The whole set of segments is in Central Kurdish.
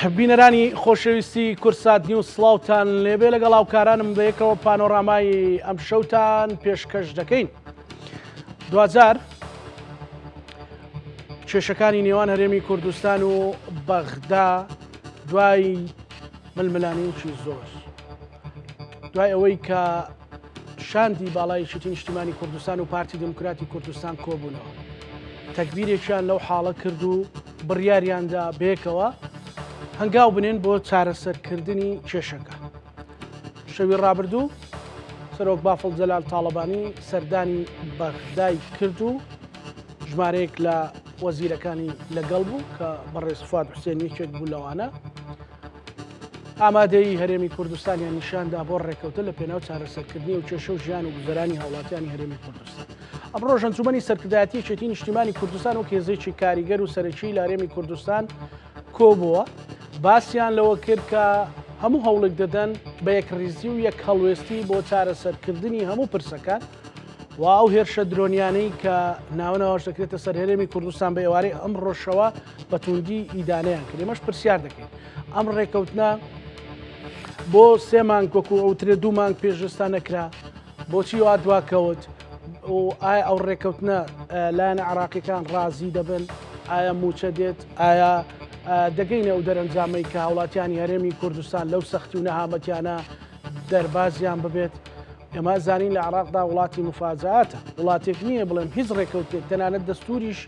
بینەرانی خۆشەویستی کورسات نیوز سڵاوتان لێبێ لەگەڵ هاوکارانم بەیەکەوە پانۆرامای ئەم شەوتان پێشکەش دەکەین. دوزار کێشەکانی نێوان هەرێمی کوردستان و بەغدا دوای ململانەیەکی زۆر دوای ئەوەی کە شاندی باڵای شتی نیشتیمانی کوردستان و پارتی دموکراتی کوردستان کۆبوونەوە تەکبیرێکیان لەو حاڵە کرد و بڕیاریاندا بێکەوە هەنگاو بنێن بۆ چارەسەرکردنی کێشەکە. شەوی ڕابردوو سەرۆک بافڵ جەلال تاڵەبانی سەردانی بەغدای کرد و ژمارەیەک لە وەزیرەکانی لەگەڵ بوو کە بەڕێز فواد حوسێن یەکێک بوو لەوانە ئامادەی هەرێمی کوردستانیان نیشاندا بۆ ڕێکەوتە لە پێناو چارەسەرکردنی و کێشە و ژیان و گوزەرانی هاوڵاتیانی هەرێمی کوردستان. ئەمڕۆ ژەنجومەنی سەرکردایەتی یەکێتی نیشتیمانی کوردستان و هێزێکی کاریگەر و سەرەکی لە هەرێمی کوردستان کۆبووە باسییان لەوە کرد کە هەموو هەوڵێک دەدەن بە یەکڕیزی و یەک هەڵوێستی بۆ چارەسەرکردنی هەموو پرسەکان و ئەو هێرشە درۆنیانەی کە ناونەوەش دەکرێتە سەر هەرێمی کوردستان بە ئێوارەی ئەم ڕۆژەوە بە توندی ئیدانەیان کرد. ئێمەش پرسیار دەکەین ئەم ڕێکەوتنە بۆ 3 مانگ وەکو ئەوترێ 2 مانگ پێشستان نەکرا بۆچی وا دواکەوت و ئایا ئەو ڕێکەوتنە لایەنە عراقیەکان ڕازی دەبن ئایا موچە دێت ئایا دەگەینە ئەو دەرەنجامەی کە هاوڵاتیانی هەرێمی کوردستان لەو سەختی و نەهامەتیانە دەربازیان ببێت. ئێمە زانین لە عراقدا وڵاتی مفاجعاتە وڵاتێک نییە بڵێم هیچ ڕێکەوتێک تەنانەت دەستوریش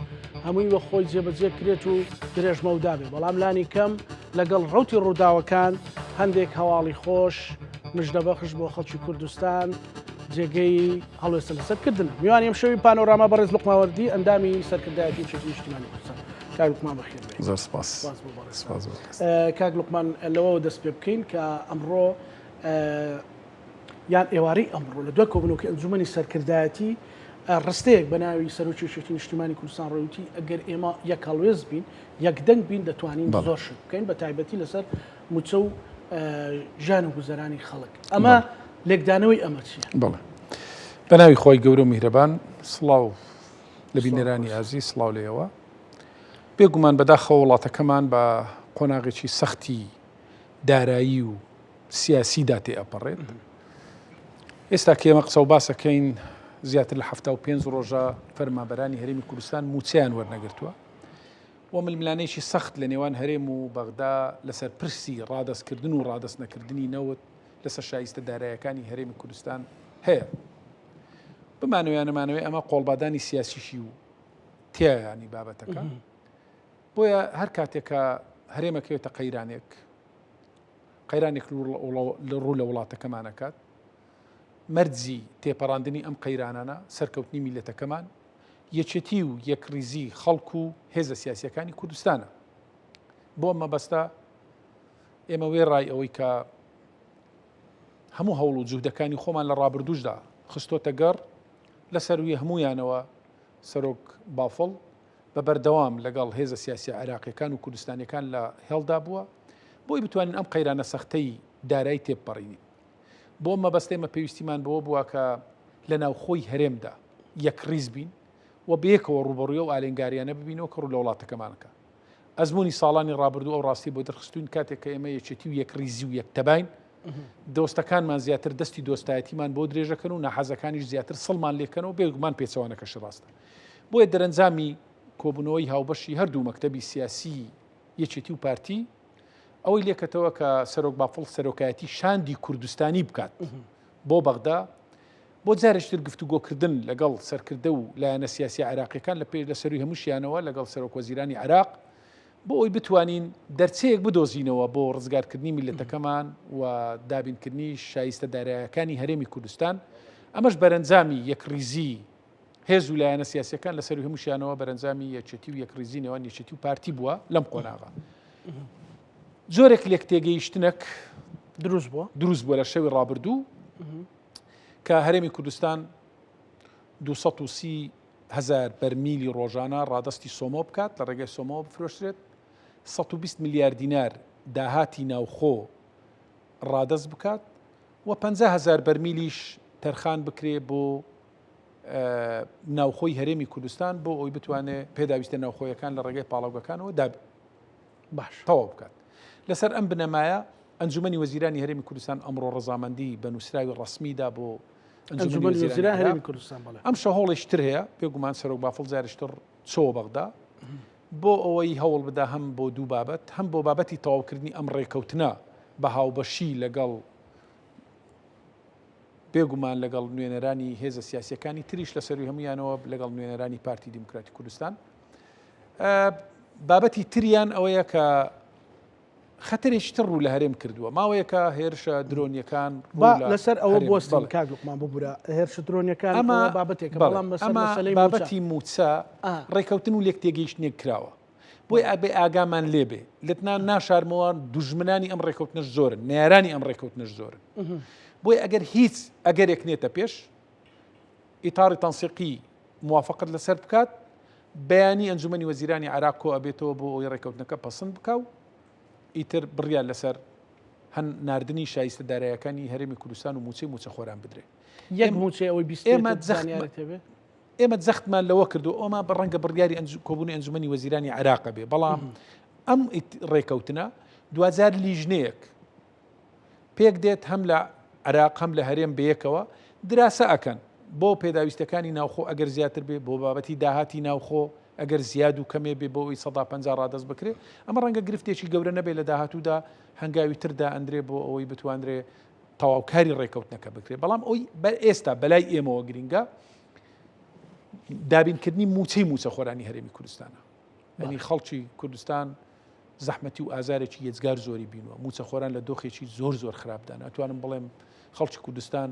هەمووی وە خۆی جێبەجێ کرێت و درێژمەودا بێ بەڵام لانی کەم لەگەڵ ڕەوتی ڕووداوەکان هەندێک هەواڵی خۆش مژدەبەخش بۆ خەڵکی کوردستان جێگەی هەڵوێستە لەسەرکردن. میوان ئەم شەوی پانۆراما بەڕێز لوقماوەردی ئەندامی سەرکردایەتی یەکێتی نیشتیمانی کوردستان. کاک لوقمان بەخێر بێت. زۆر سپاس. کاک لوقمان لەوە دەست پێ بکەین کە ئەمڕۆ یان ئێوارەی ئەمڕۆ لە دوای کۆبوونەوەی ئەنجومەنی سەرکردایەتی ڕستەیەک بە ناوی سەرۆکی یەکێتی نیشتیمانی کوردستان ڕێوتی ئەگەر ئێمە یەک هەڵوێست بین یەکدەنگ بین دەتوانین زۆر شت بکەین بە تایبەتی لەسەر موچە و ژیان و گوزەرانی خەڵک. ئەمە لێکدانەوەی ئەمە چیە؟ بەڵێ بە ناوی خۆی گەورە و میهرەبان سڵاو لە بینەرانی ئازیز سڵاو لێەوە بێگومان بەداخەوە وڵاتەکەمان بە قۆناغێکی سەختی دارایی و سیاسیدا تێ ئەپەڕێت. ئێستا کە ئێمە قسە و باسەکەین زیاتر لە 75 ڕۆژە فەرمانبەرانی هەرێمی کوردستان موچەیان وەرنەگرتووە و ململانەیەکی سەخت لە نێوان هەرێم و بەغدا لەسەر پرسی ڕادەستکردن و ڕادەست نەکردنی نەوت لەسەر شایستە دارایەکانی هەرێمی کوردستان هەیە. بمانەوەیان نەمانەوەی ئەمە قۆڵبادانی سیاسیشی و تیایانی بابەتەکە بۆیە هەر کاتێکە هەرێمەکەوێتە قەیرانێک ڕوو لە وڵاتەکەمانەکات مەرجی تێپەڕاندنی ئەم قەیرانانە سەرکەوتنی میلەتەکەمان یەکێتی و یەکریزی خەڵک و هێزە سیاسیەکانی کوردستانە. بۆ مەبەستە ئێمە وێڕای ئەوەی کە هەموو هەوڵ و جوودەکانی خۆمان لە ڕابردووشدا خستۆتە گەڕ لە سەروی هەموویانەوە سەرۆک بافڵ بە بەردەوام لەگەڵ هێزە سیاسی عراقیەکان و کوردستانیەکان لە هێڵدا بووە بۆی بتوانین ئەم قەیرانە سەختەی دارایی تێبپەڕینی. بۆ مەبەستە ئێمە پێویستیمان بەوە بووە کە لە ناوخۆی هەرێمدا یەکڕیز بین و بەیەکەوە ڕوبەڕوویە و ئالێنگاریانە ببینەوە کە ڕوو لە وڵاتەکەمانەکە. ئەزمموی ساڵانی ڕابردوو ئەو ڕاستی بۆ دەرخستوین کاتێک کە ئێمە یەکێتی و یەکڕیزی و یەکتەبین دۆستەکانمان زیاتر دەستی دۆستایەتیمان بۆ درێژەکەن و ناحەزەکانیش زیاتر سڵمان لێکەنەوە بێگومان پێچەوانەکەش ڕاستە. بۆیە دەرەنجامی کۆبوونەوەی هاوبەشی هەردوو مەکتەبی سیاسی یەکێتی و پارتی ئەوەی لێکەتەوە کە سەرۆک بافڵ سەرۆکایەتی شاندی کوردستانی بکات بۆ بەغدا بۆ جارێکتر گفتوگۆکردن لەگەڵ سەرکردە و لایەنە سیاسی عراقیەکان لە پێش لە سەروی هەمووشیانەوە لەگەڵ سەرۆک وەزیرانی عراق بۆ ئەوی بتوانین دەرچەیەک بدۆزینەوە بۆ ڕزگارکردنی میلەتەکەمان و دابینکردنی شایستە دارایەکانی هەرێمی کوردستان. ئەمەش بەرەنجامی یەکڕیزی هێز و لایەنە سیاسیەکان لە سەروی هەمووشیانەوە بەرەنجامی یەکێتی و یەکڕیزی نێوان یەکێتی و پارتی بووە لەم قۆناغا. زۆرێک لێک تێگەیشتنێک دروست بووە لە شەوی ڕابردوو کە هەرێمی کوردستان 230,000 بەرمیلی ڕۆژانە ڕادستی سۆمۆ بکات لە ڕێگەی سۆمۆ بفرۆشرێت 120 میلیارد دینار داهاتی ناوخۆ ڕادەست بکات و 50,000 بەرمیلیش تەرخان بکرێ بۆ ناوخۆی هەرێمی کوردستان بۆ ئەوی بتوانێت پێداویستە ناوخۆیەکان لە ڕێگەی پاڵاوگەکانەوە باش تەواو بکات. لەسەر ئەم بنەمایە ئەنجومەنی وەزیرانی هەرێمی کوردستان ئەمڕۆ ڕەزامەندی بە نووسراوی ڕەسمیدا بۆ ئەنجومەنی وەزیران هەرێمی کوردستان بڵێ ئەم شەهۆڵێشتر هەیە بێگومان سەرۆک بافڵ جارشتر چۆ بەغدا بۆ ئەوەی هەوڵ بدا هەم بۆ دوو بابەت هەم بۆ بابەتی تەواوکردنی ئەم ڕێکەوتنە بە هاوبەشی لەگەڵ بێگومان لەگەڵ نوێنەرانی هێزە سیاسیەکانی تریش لە سەروی هەمویانەوە لەگەڵ نوێنەرانی پارتی دیموکراتی کوردستان بابەتی تریان ئەوەیە کە خەتەرێکی تر ڕوو لە هەرێم کردووە ماوەیەکە هێرشە درۆنیەکان لەسەر ئەوە بۆستن کاک لوقمان ببوورە هێرشە درۆنیەکان ئەمە بابەتێکە بەڵام بابەتی موچە ڕێکەوتن و لێک تێگەیشتنێک کراوە بۆی ئابێ ئاگامان لێبێ لەتنان ناشارمەوە دوژمنانی ئەم ڕێکەوتنەش زۆرن نێرانی ئەم ڕێکەوتنەش زۆرن بۆی ئەگەر هیچ ئەگەرێک نێتە پێش ئیتاری تەنسیقی موافقت لەسەر بکات بەیانی ئەنجومەنی وەزیرانی عێراق کۆ ئەبێتەوە بۆ ئەوەی ڕێکەوتنەکە پەسەند بکاو ئیتر بڕیار لەسەر هەن ناردنی شایستە دارایەکانی هەرێمی کوردستان و موچە خۆران بدرێ یەک موچێ ئەوەی ئێمە جەختمان لەوە کردو ئەمە بە ڕەنگە بڕیاری کۆبوونی ئەنجومەنی وەزیرانی عێراق بێ بەڵام ئەم ڕێکەوتنە دوزار لیژنەیەک پێک دێت هەم لە عێراق هەم لە هەرێم بەیەکەوە دراسە ئەکەن بۆ پێداویستەکانی ناوخۆ ئەگەر زیاتر بێ بۆ بابەتی داهاتی ناوخۆ ئەگەر زیاد و کەمێ بێ بۆ ئەوی 150 ڕادەست بکرێ ئەمە ڕەنگە گرفتێکی گەورە نەبێت لە داهاتوودا هەنگاوی تردا ئەندرێ بۆ ئەوەی بتوانرێ تەواوکاری ڕێکەوتنەکە بکرێ بەڵام ئەوی ئێستا بەلای ئێمەوە گرینگە دابینکردنی موچە خۆرانی هەرێمی کوردستانە ینی خەڵکی کوردستان زەحمەتی و ئازارێکی یەجگار زۆری بینوە موچە خۆران لە دۆخێکی زۆر خراپدان ئەتوانم بڵێم خەڵکی کوردستان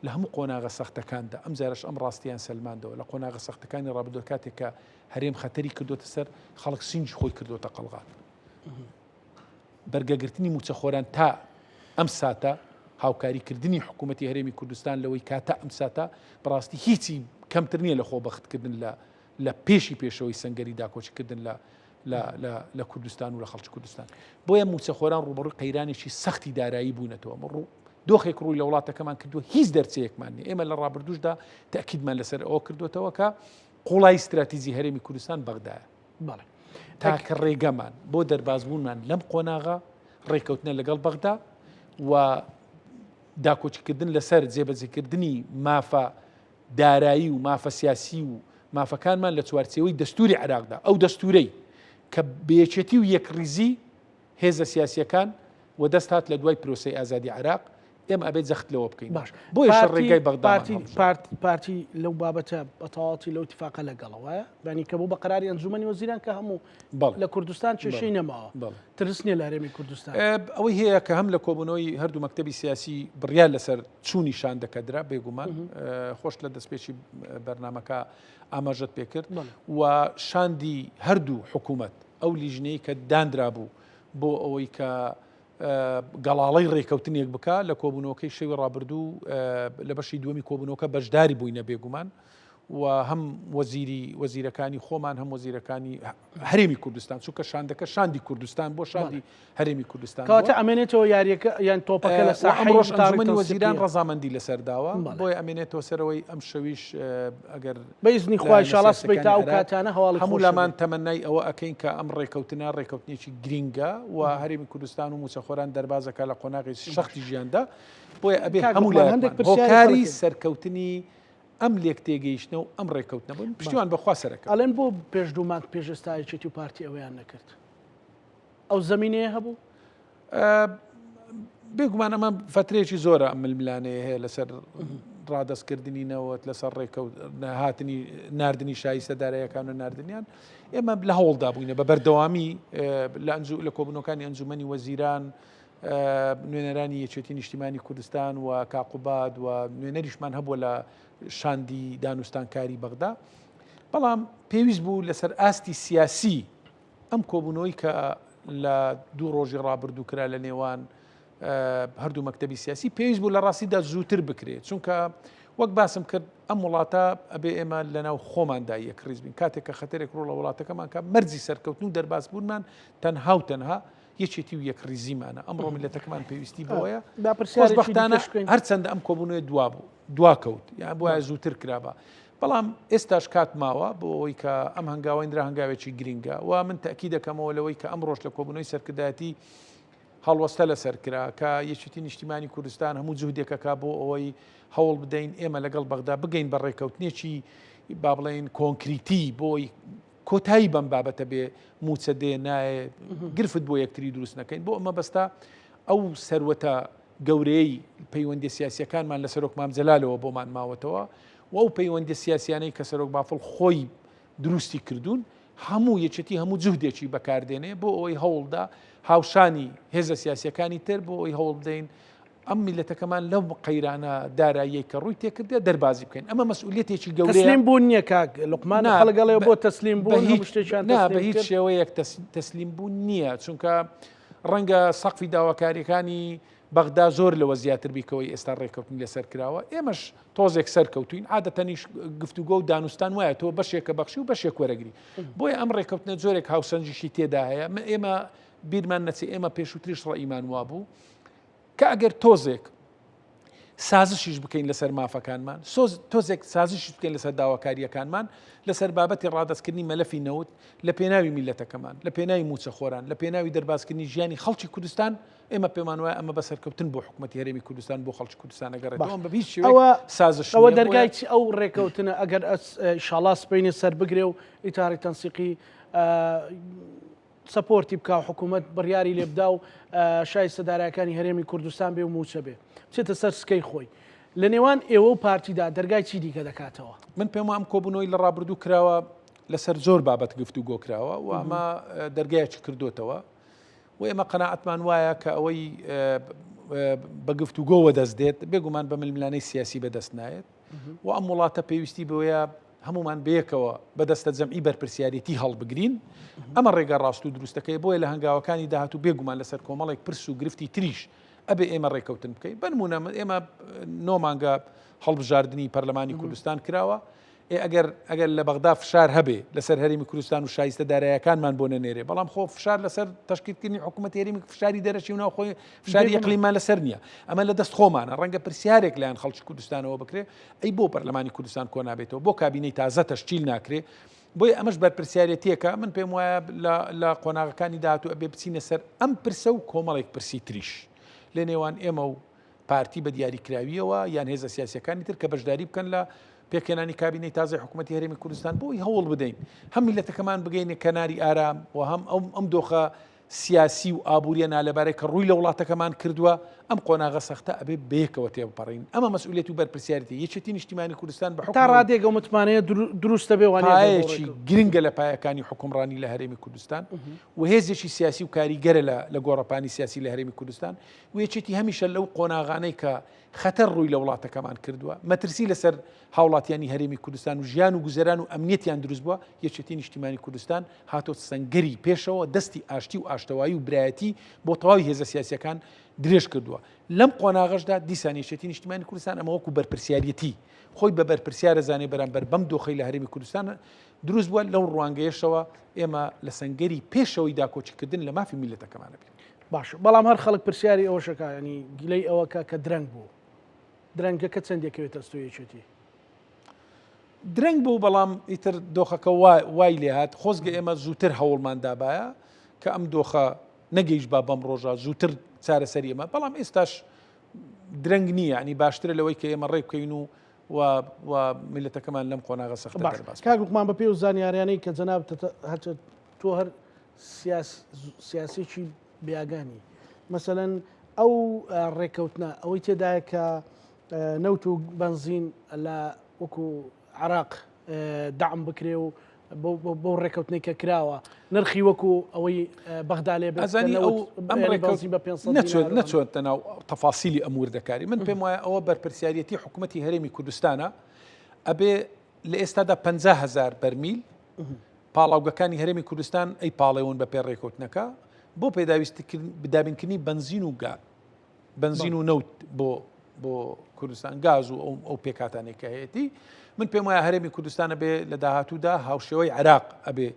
لە هەموو قۆناغە سەختەکاندا ئەم جارش ئەم ڕاستیان سەلماندەوە لە قۆناغە سەختەکانی ڕابردوە کاتێککە هەرێم خەتەری کردوتە سەر خەڵک سینج خۆی کردوتە قەڵغات بەرگەگرتنی موچە خۆران تا ئەم ساتە هاوکاریکردنی حکوومەتی هەرێمی کوردستان لەوەی کاتە ئەم ساتە بەڕاستی هیچی کەمتر نییە لە خۆبەختکردن لە پێشەوەی سەنگەری داکۆچکردن لە کوردستان و لە خەڵکی کوردستان بۆیە موچە خۆران ڕوبەڕووی قەیرانێکی سەختی دارایی بوونەتەوە ڕوو دۆخێک ڕووی لە وڵاتەکەمان کردووە هیچ دەرچەیەکمان نیە ئێمە لە ڕابردوشدا تاکیدمان لەسەر ئەوە کردوێتەوە کە قوڵای استراتیژی هەرێمی کوردستان بەغدایە تاکە ڕێگەمان بۆ دەربازبوونمان لەم قۆناغا ڕێکەوتنە لەگەڵ بەغدا و داکۆچکردن لەسەر جێبەجێکردنی مافە دارایی و مافە سیاسی و مافەکانمان لە چوارچێوەی دەستوری عێراقدا ئەو دەستورەی کە بێچێتی و یەکریزی هێزە سیاسیەکان و دەست هات لە دوای پرۆسەی ئازادی عێراق ئێمە ئەبێت جەخت لەوە بکەین باش بۆ ڕێگای بەغدا پارتی لەو بابەتە بەتەواتی لەو اتفاقە لەگەڵەوەیە بەنی کە بوو بە قەراری ئەنجومەنی وەزیران کە هەموو لە کوردستان کێشەی نەماوە ترسنیە لە هەرێمی کوردستان ئەوەی هەیە کە هەم لە کۆبوونەوەی هەردوو مەکتەبی سیاسی بڕیار لەسەر چوونی شان دەکەدرا بێگومان خۆش لە دەستپێکی بەرنامەکە ئاماژەت پێکرد و شاندی هەردوو حکوومەت ئەو لیژنەی کە دانرا بوو بۆ ئەوەی کە گەڵاڵەی ڕێکەوتنێک بکە لە کۆبوونەوەکەی شەوی ڕابردوو لە بەشی دووەمی کۆبوونەوەکە بەشداری بووینە بێگومان و هەم وەزیرەکانی خۆمان هەم وەزیرەکانی هەرێمی کوردستان چونکە شاندەکە شاندی کوردستان بۆ شاندی هەرێمی کوردستان کاتە ئەمێنێتەوە یاریەکە یان تۆپەکە لە ئەمڕۆژ ئەنجومەنی وەزیران ڕەزامەندی لەسەرداوە بۆی ئەمێنێتەوە سەرەوەی ئەم شەویش ئەگەر بەیزنی خوای ئینشاءالله سبەی تا ئەو کاتانە هەواڵی هەموو لامان تەمەنای ئەوە ئەکەین کە ئەم ڕێکەوتنێکی گرینگە و هەرێمی کوردستان و موچەخۆران دەربازەکە لە قۆناغی شەختی ژیاندا بۆیە ئەبێ هەموو هۆکاری سەرکەوتنی ئەم لێک تێگەیشتنە و ئەم ڕێکەوتنە بوون پشتیوان بەخوا سەرەکە ئەڵێن بۆ پێش دوو مانگ پێشێستایەتی و پارتی ئەوەیان نەکرد ئەو زەمینەیە هەبوو بێگومان ئەمە فترێکی زۆرە ململانەیە هەیە لەسەر ڕادەستکردنی نەوەت لەسەر هاتنی ناردنی شایستە دارایەکان و ناردنیان ئێمە لە هەوڵدا بووینە بە بەردەوامی لە کۆبوونەکانی ئەنجومەنی وەزیران نوێنەرانی یەکێتی نیشتیمانی کوردستان و کاقوباد و نوێنەریشمان هەبووە لە شاندی دانوستانکاری بەغدا بەڵام پێویست بوو لەسەر ئاستی سیاسی ئەم کۆبوونەوەی کە لە دوو ڕۆژی ڕابردوو کرا لە نێوان هەردوو مەکتەبی سیاسی پێویست بوو لە ڕاستیدا زووتر بکرێت چونکە وەک باسم کرد ئەم وڵاتە ئەبێ ئێمە لەناو خۆماندا یەکڕیز بین کاتێک کە خەتەرێک ڕۆ لە وڵاتەکەمان کە مەرجی سەرکەوتن و دەرباسبوونمان تەنها و تەنها یەکێتی و یەکڕیزیمانە ئەمڕۆ میلەتەکەمان پێویستی بەوەیە خۆشبەختانە هەرچەندە ئەم کۆبوونەوەی دواکەوت یان بۆیە زووتر کرابە بەڵام ئێستاش کات ماوە بۆ ئەوەی کە ئەم هەنگاوەندرا هەنگاوێکی گرینگە و من تاکی دەکەمەوە لەوەی کە ئەم ڕۆژ لە کۆبوونەوەی سەرکردایەتی هەڵوەستە لەسەرکرا کە یەکێتی نیشتیمانی کوردستان هەموو جوودێکەکە بۆ ئەوەی هەوڵ بدەین ئێمە لەگەڵ بەغدا بگەین بە ڕێکەوتنێکی با بڵێن کۆنکریتی بۆی کۆتایی بەم بابەتە بێ موچە دێ نایە گرفت بۆ یەکتری دروست نەکەین بۆ ئەمە بەستا ئەو سەروەتە گەورەی پەیوەندی سیاسیەکانمان لە سەرۆک مام جەلالەوە بۆمان ماوەتەوە و ئەو پەیوەندی سیاسیانەی کە سەرۆک بافڵ خۆی دروستی کردوون هەموو یەکێتی هەموو جوودێکی بەکاردێنێ بۆ ئەوەی هەوڵدا هاوشانی هێزە سیاسیەکانی تر بۆ ئەوەی هەوڵ بدەین ئەم میلەتەکەمان لەو قەیرانە داراییەی کە ڕووی تێکردێ دەربازی بکەین ئەمە مەسئولیەتێکی گەورەیە تەسلیم بوون نییە کاک لوقمان خەڵگەڵێ بۆ تەسلیم بوون بە هیچ شێوەیەک تەسلیم بوون نییە چونکە ڕەنگە سەقفی داواکاریەکانی بەغدا زۆر لەوە زیاتر بیکەوەی ئێستا ڕێکەوتنی لەسەر کراوە ئێمەش تۆزێک سەرکەوتوین عادەتەنیش گفتوگۆ و دانوستان وایە تۆ بەشێکە بەخشی و بەشێک وەرەگری بۆیە ئەم ڕێکەوتنە جۆرێک هاوسەنجیشی تێدا هەیە ئێمە بیرمان نەچێ ئێمە پێشووتریش ڕەئیمان وابوو کە ئەگەر تۆزێک سازشیش بکەین لەسەر مافەکانمان تۆزێک سازشیش بکەین لەسەر داواکاریەکانمان لەسەر بابەتی ڕادەستکردنی مەلەفی نەوت لە پێناوی میلەتەکەمان لە پێناوی موچەخۆران لە پێناوی دەربازکردنی ژیانی خەڵکی کوردستان ئێمە پێمان وایە ئەمە بەسەرکەوتن بۆ حکوومەتی هەرێمی کوردستان بۆ خەڵکی کوردستان ئەگەڕێتەوە بە هیچ شێوەیەک سازش ئەوە دەرگای ئەو ڕێکەوتنە ئەگەر ئینشاڵڵا سبەینێ سەر بگرێ و ئیتاری تەنسیقی سەپۆرتی بکە حکوومەت بڕیاری لێ بدا و شایستە دارایەکانی هەرێمی کوردستان بێ و موچە بێ بچێتە سەر سکەی خۆی لە نێوان ئێوە و پارتیدا دەرگای چی دیکە دەکاتەوە من پێم ئەم کۆبوونەوەی لە ڕابردوو کراوە لەسەر زۆر بابەت گفتوگۆ کراوە و ئەمە دەرگایەکی کردوتەوە و ئێمە قەناعەتمان وایە کە ئەوەی بە گفتوگۆوە دەست دێت بێگومان بە ململانەی سیاسی بەدەست نایێت و ئەم وڵاتە پێویستی بەوەیە هەمومان بەیەکەوە بەدەستە جەمعی بەرپرسیارەتی هەڵبگرین ئەمە ڕێگە ڕاست و دروستەکەی بۆیە لە هەنگاوەکانی داهاتوو بێگومان لەسەر کۆمەڵێک پرس و گرفتی تریش ئەبێ ئێمە ڕێکەوتن بکەین بنمونە ئێمە 9 مانگە هەڵبژاردننی پەرلەمانی کوردستان کراوە ئەگەر لە بەغدا فشار هەبێ لەسەر هەرێمی کوردستان و شایستە داراییەکانمان بۆ نەنێرێ بەڵام خۆ فشار لەسەر تەشکیلکردنی حکوومەتی هەرێمی فشاری دەرەچی و ناوخۆی فشاری ئیقلیممان لەسەر نییە ئەمە لە دەست خۆمانە ڕەنگە پرسیارێک لایەن خەڵکی کوردستانەوە بکرێ ئەی بۆ پەرلەمانی کوردستان کۆ نابێتەوە بۆ کابینەی تازە تەشکیل ناکرێ بۆی ئەمەش بەرپرسیارەتیەکە من پێم وایە لە قۆناغەکانی داهاتوو ئەبێ بچینە سەر ئەم پرسە و کۆمەڵێک پرسی تریش لە نێوان ئێمە و پارتی بە دیاریکراویەوە یان هێزە سیاسیەکانی تر کە بەشداری بکەن لە پێکێنانی کابینەی تازای حکوومەتی هەرێمی کوردستان بۆی هەوڵ بدەین هەم میلەتەکەمان بگەینە کەناری ئارام و هەم ئەم دۆخە سیاسی و ئابوووریە نالەبارەی کە ڕووی لە وڵاتەکەمان کردووە ئەم قۆناغە سەختە ئەبێ بەیەکەوە تێبپەڕین ئەمە مەسئولیەت و بەرپرسیارەتی یەکێتی نیشتیمانی کوردستان بە تا ڕادێک ئەو متمانەیە دروستە بێ وانەیەکی گرنگە لە پایەکانی حکومڕانی لە هەرێمی کوردستان و هێزێکی سیاسی و کاریگەرە لە گۆڕەپانی سیاسی لە هەرێمی کوردستان و یەکێتی هەمیشە لەو قۆناغانەی کە خەتەر ڕووی لە وڵاتەکەمان کردووە مەترسی لەسەر هاوڵاتیانی هەرێمی کوردستان و ژیان و گوزەران و ئەمنیەتیان دروست بووە یەکێتی نیشتیمانی کوردستان هاتۆ سەنگەری پێشەوە دەستی ئاشتی و ئاشتەوایی و برایەتی بۆ تەواوی هێزە سیاسیەکان درێژ کردووە لەم قۆناغەشدا دیسان یەکێتی نیشتیمانی کوردستان ئەمە وەکو بەرپرسیارەتی خۆی بە بەرپرسیارە زانێ بەرامبەر بەم دۆخەی لە هەرێمی کوردستان دروست بووە لەو ڕوانگەیەشەوە ئێمە لە سەنگەری پێشەوەی داکۆچیکردن لە مافی میلەتەکەمانە بین باش بەڵام هەر خەڵک پرسیاری ئەوەشەکە ینی گلەی ئەوەکە کە درەنگ بوو درەنگەکە چەندێکەوێتە ئەستۆیەکێتی درەنگ بوو بەڵام ئیتر دۆخەکە وای لێ هات خۆزگە ئێمە زووتر هەوڵمان دابایە کە ئەم دۆخە نەگەیش با بەم ڕۆژە زووتر چارەسەری ئێمە بەڵام ئێستاش درەنگ نییە ینی باشترە لەوەی کە ئێمە ڕێ بکەین و میلەتەکەمان لەم قۆناغە سەختە دەرباس کاک لوقمان بە پێی و زانیاریانەی کە جەناب هەچە تۆ هەر سیاسێکی بیاگانی مەسەلەن ئەو ڕێکەوتنە ئەوەی تێدایە کە نەوت و بنزین لە وەکو عراق دعم بکرێ و بۆ ڕێکەوتنەی کە کراوە نرخی وەکو ئەوەی بەغدا لێ نەچۆتە ناو تەفاسیلی ئەمور دەکاری من پێم وایە ئەوە بەرپرسیارەتی حکوومەتی هەرێمی کوردستانە ئەبێ لە ئێستادا 50,000 بەرمیل پاڵاوگەکانی هەرێمی کوردستان ئەی پاڵێون بە پێ ڕێکەوتنەکە بۆ بدابینکردنی بنزین و گاز بنزین و نەوت بۆ کوردستان گاز و ئەو پێکاتانێک کە هەیەی من پێم وایە هەرێمی کوردستانە بێ لە داهاتوودا هاوشێوەی عراق ئەبێ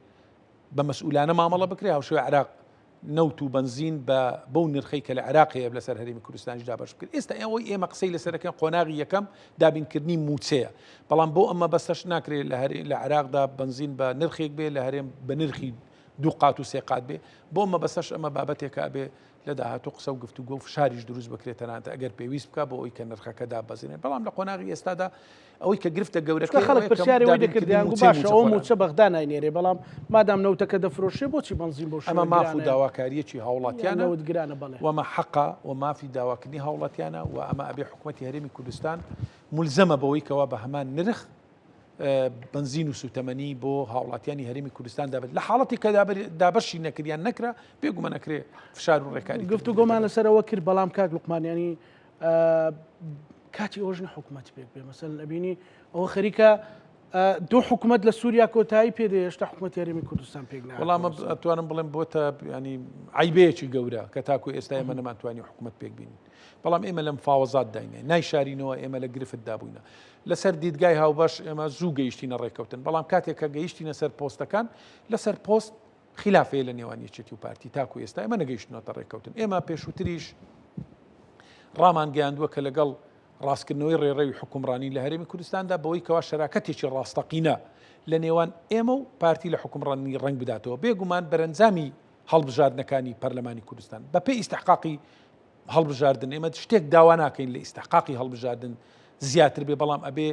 بە مەسئولانە مامەڵە بکرێ هاوشێوەی عراق نەوت و بنزین بەو نرخەی کە لە عراق هەیە لەسەر هەرێمی کوردستانیشدا باش بکرێت ئێستا ئەوەی ئێمە قسەی لەسەرەکەن قۆناغی یەکەم دابینکردنی موچەیە بەڵام بۆ ئەمە بەستەش ناکرێت لە عراقدا بنزین بە نرخێک بێ لە هەرێم بە نرخی دوو قات و سێ قات بێ بۆ ئەمە بەسەش ئەمە بابەتێکە ئەبێ لە داهاتوو قسە و گفتوگۆ و فشاریش دروست بکرێتەناتە ئەگەر پێویست بکە بۆ ئەوی کە نرخەکە دابەزێنێت بەڵام لە قۆناغی ئێستادا ئەوەی کە گرفتە گەورەکە خەڵک پرسیاری وی دەکردیان باشە ئەو موچە بەغدا ناینێرێ بەڵام مادام نەوتەکە دەفرۆشێ بۆچی بنزین بۆ ئەمە ماف و داواکاریەکی هاوڵاتیانە گرانە بڵێ وەمە حەقا و مافی داواکردنی هاوڵاتیانە و ئەمە ئەبێ حکوومەتی هەرێمی کوردستان ملزەمە بەوەی کەوا بە هەمان نرخ بنزین و سوتەمەنی بۆ هاوڵاتیانی هەرێمی کوردستان دابێت لە حاڵەتی کە دابەشی نەکردیان نەکرا بێگومە نەکرێ فشار و ڕێکاری گفتوگۆمان لەسەرەوە کرد بەڵام کاک لوقمانیانی کاتی ئەوژنە حکوومەتی پێک بێ مەسەن ئەبینی ئەوە خەریکە دوو حکوومەت لە سووریا کۆتایی پێدە هێشتا حکوومەتی هەرێمی کوردستان پێک ناکات وەڵام ئەتوانم بڵێم بۆتە ینی عیبەیەکی گەورە کە تاکو ئێستا ئێمە نەماتوانی حکوومەت پێک بینین بەڵام ئێمە لەم فاوەزات داینێ نایشارینەوە ئێمە لە گرفت دابووینە لەسەر دیدگای هاوبەش ئێمە زوو گەیشتینە ڕێککەوتن بەڵام کاتێک کە گەیشتینە سەر پۆستەکان لەسەر پۆست خلافەیە لە نێوان یەکێتی و پارتی تاکو ئێستا ئێمە نەگەیشتنەوەتە ڕێککەوتن ئێمە پێشووتریش ڕامان گەیاندووە کە لەگەڵ ڕاستکردنەوەی ڕێڕەوی حکومڕانی لە هەرێمی کوردستاندا بەوەی کەوا شەراکەتێکی ڕاستەقینە لە نێوان ئێمە و پارتی لە حکومڕانی ڕنگ بداتەوە بێگومان بەرەنجامی هەڵبژاردنەکانی پەرلەمانی کوردستان بەپێی ئیستحقاقی هەڵبژاردن ئێمە شتێک داوا ناکەین لە ئیستحقاقی هەڵبژاردن زیاتر بێ بەڵام ئەبێ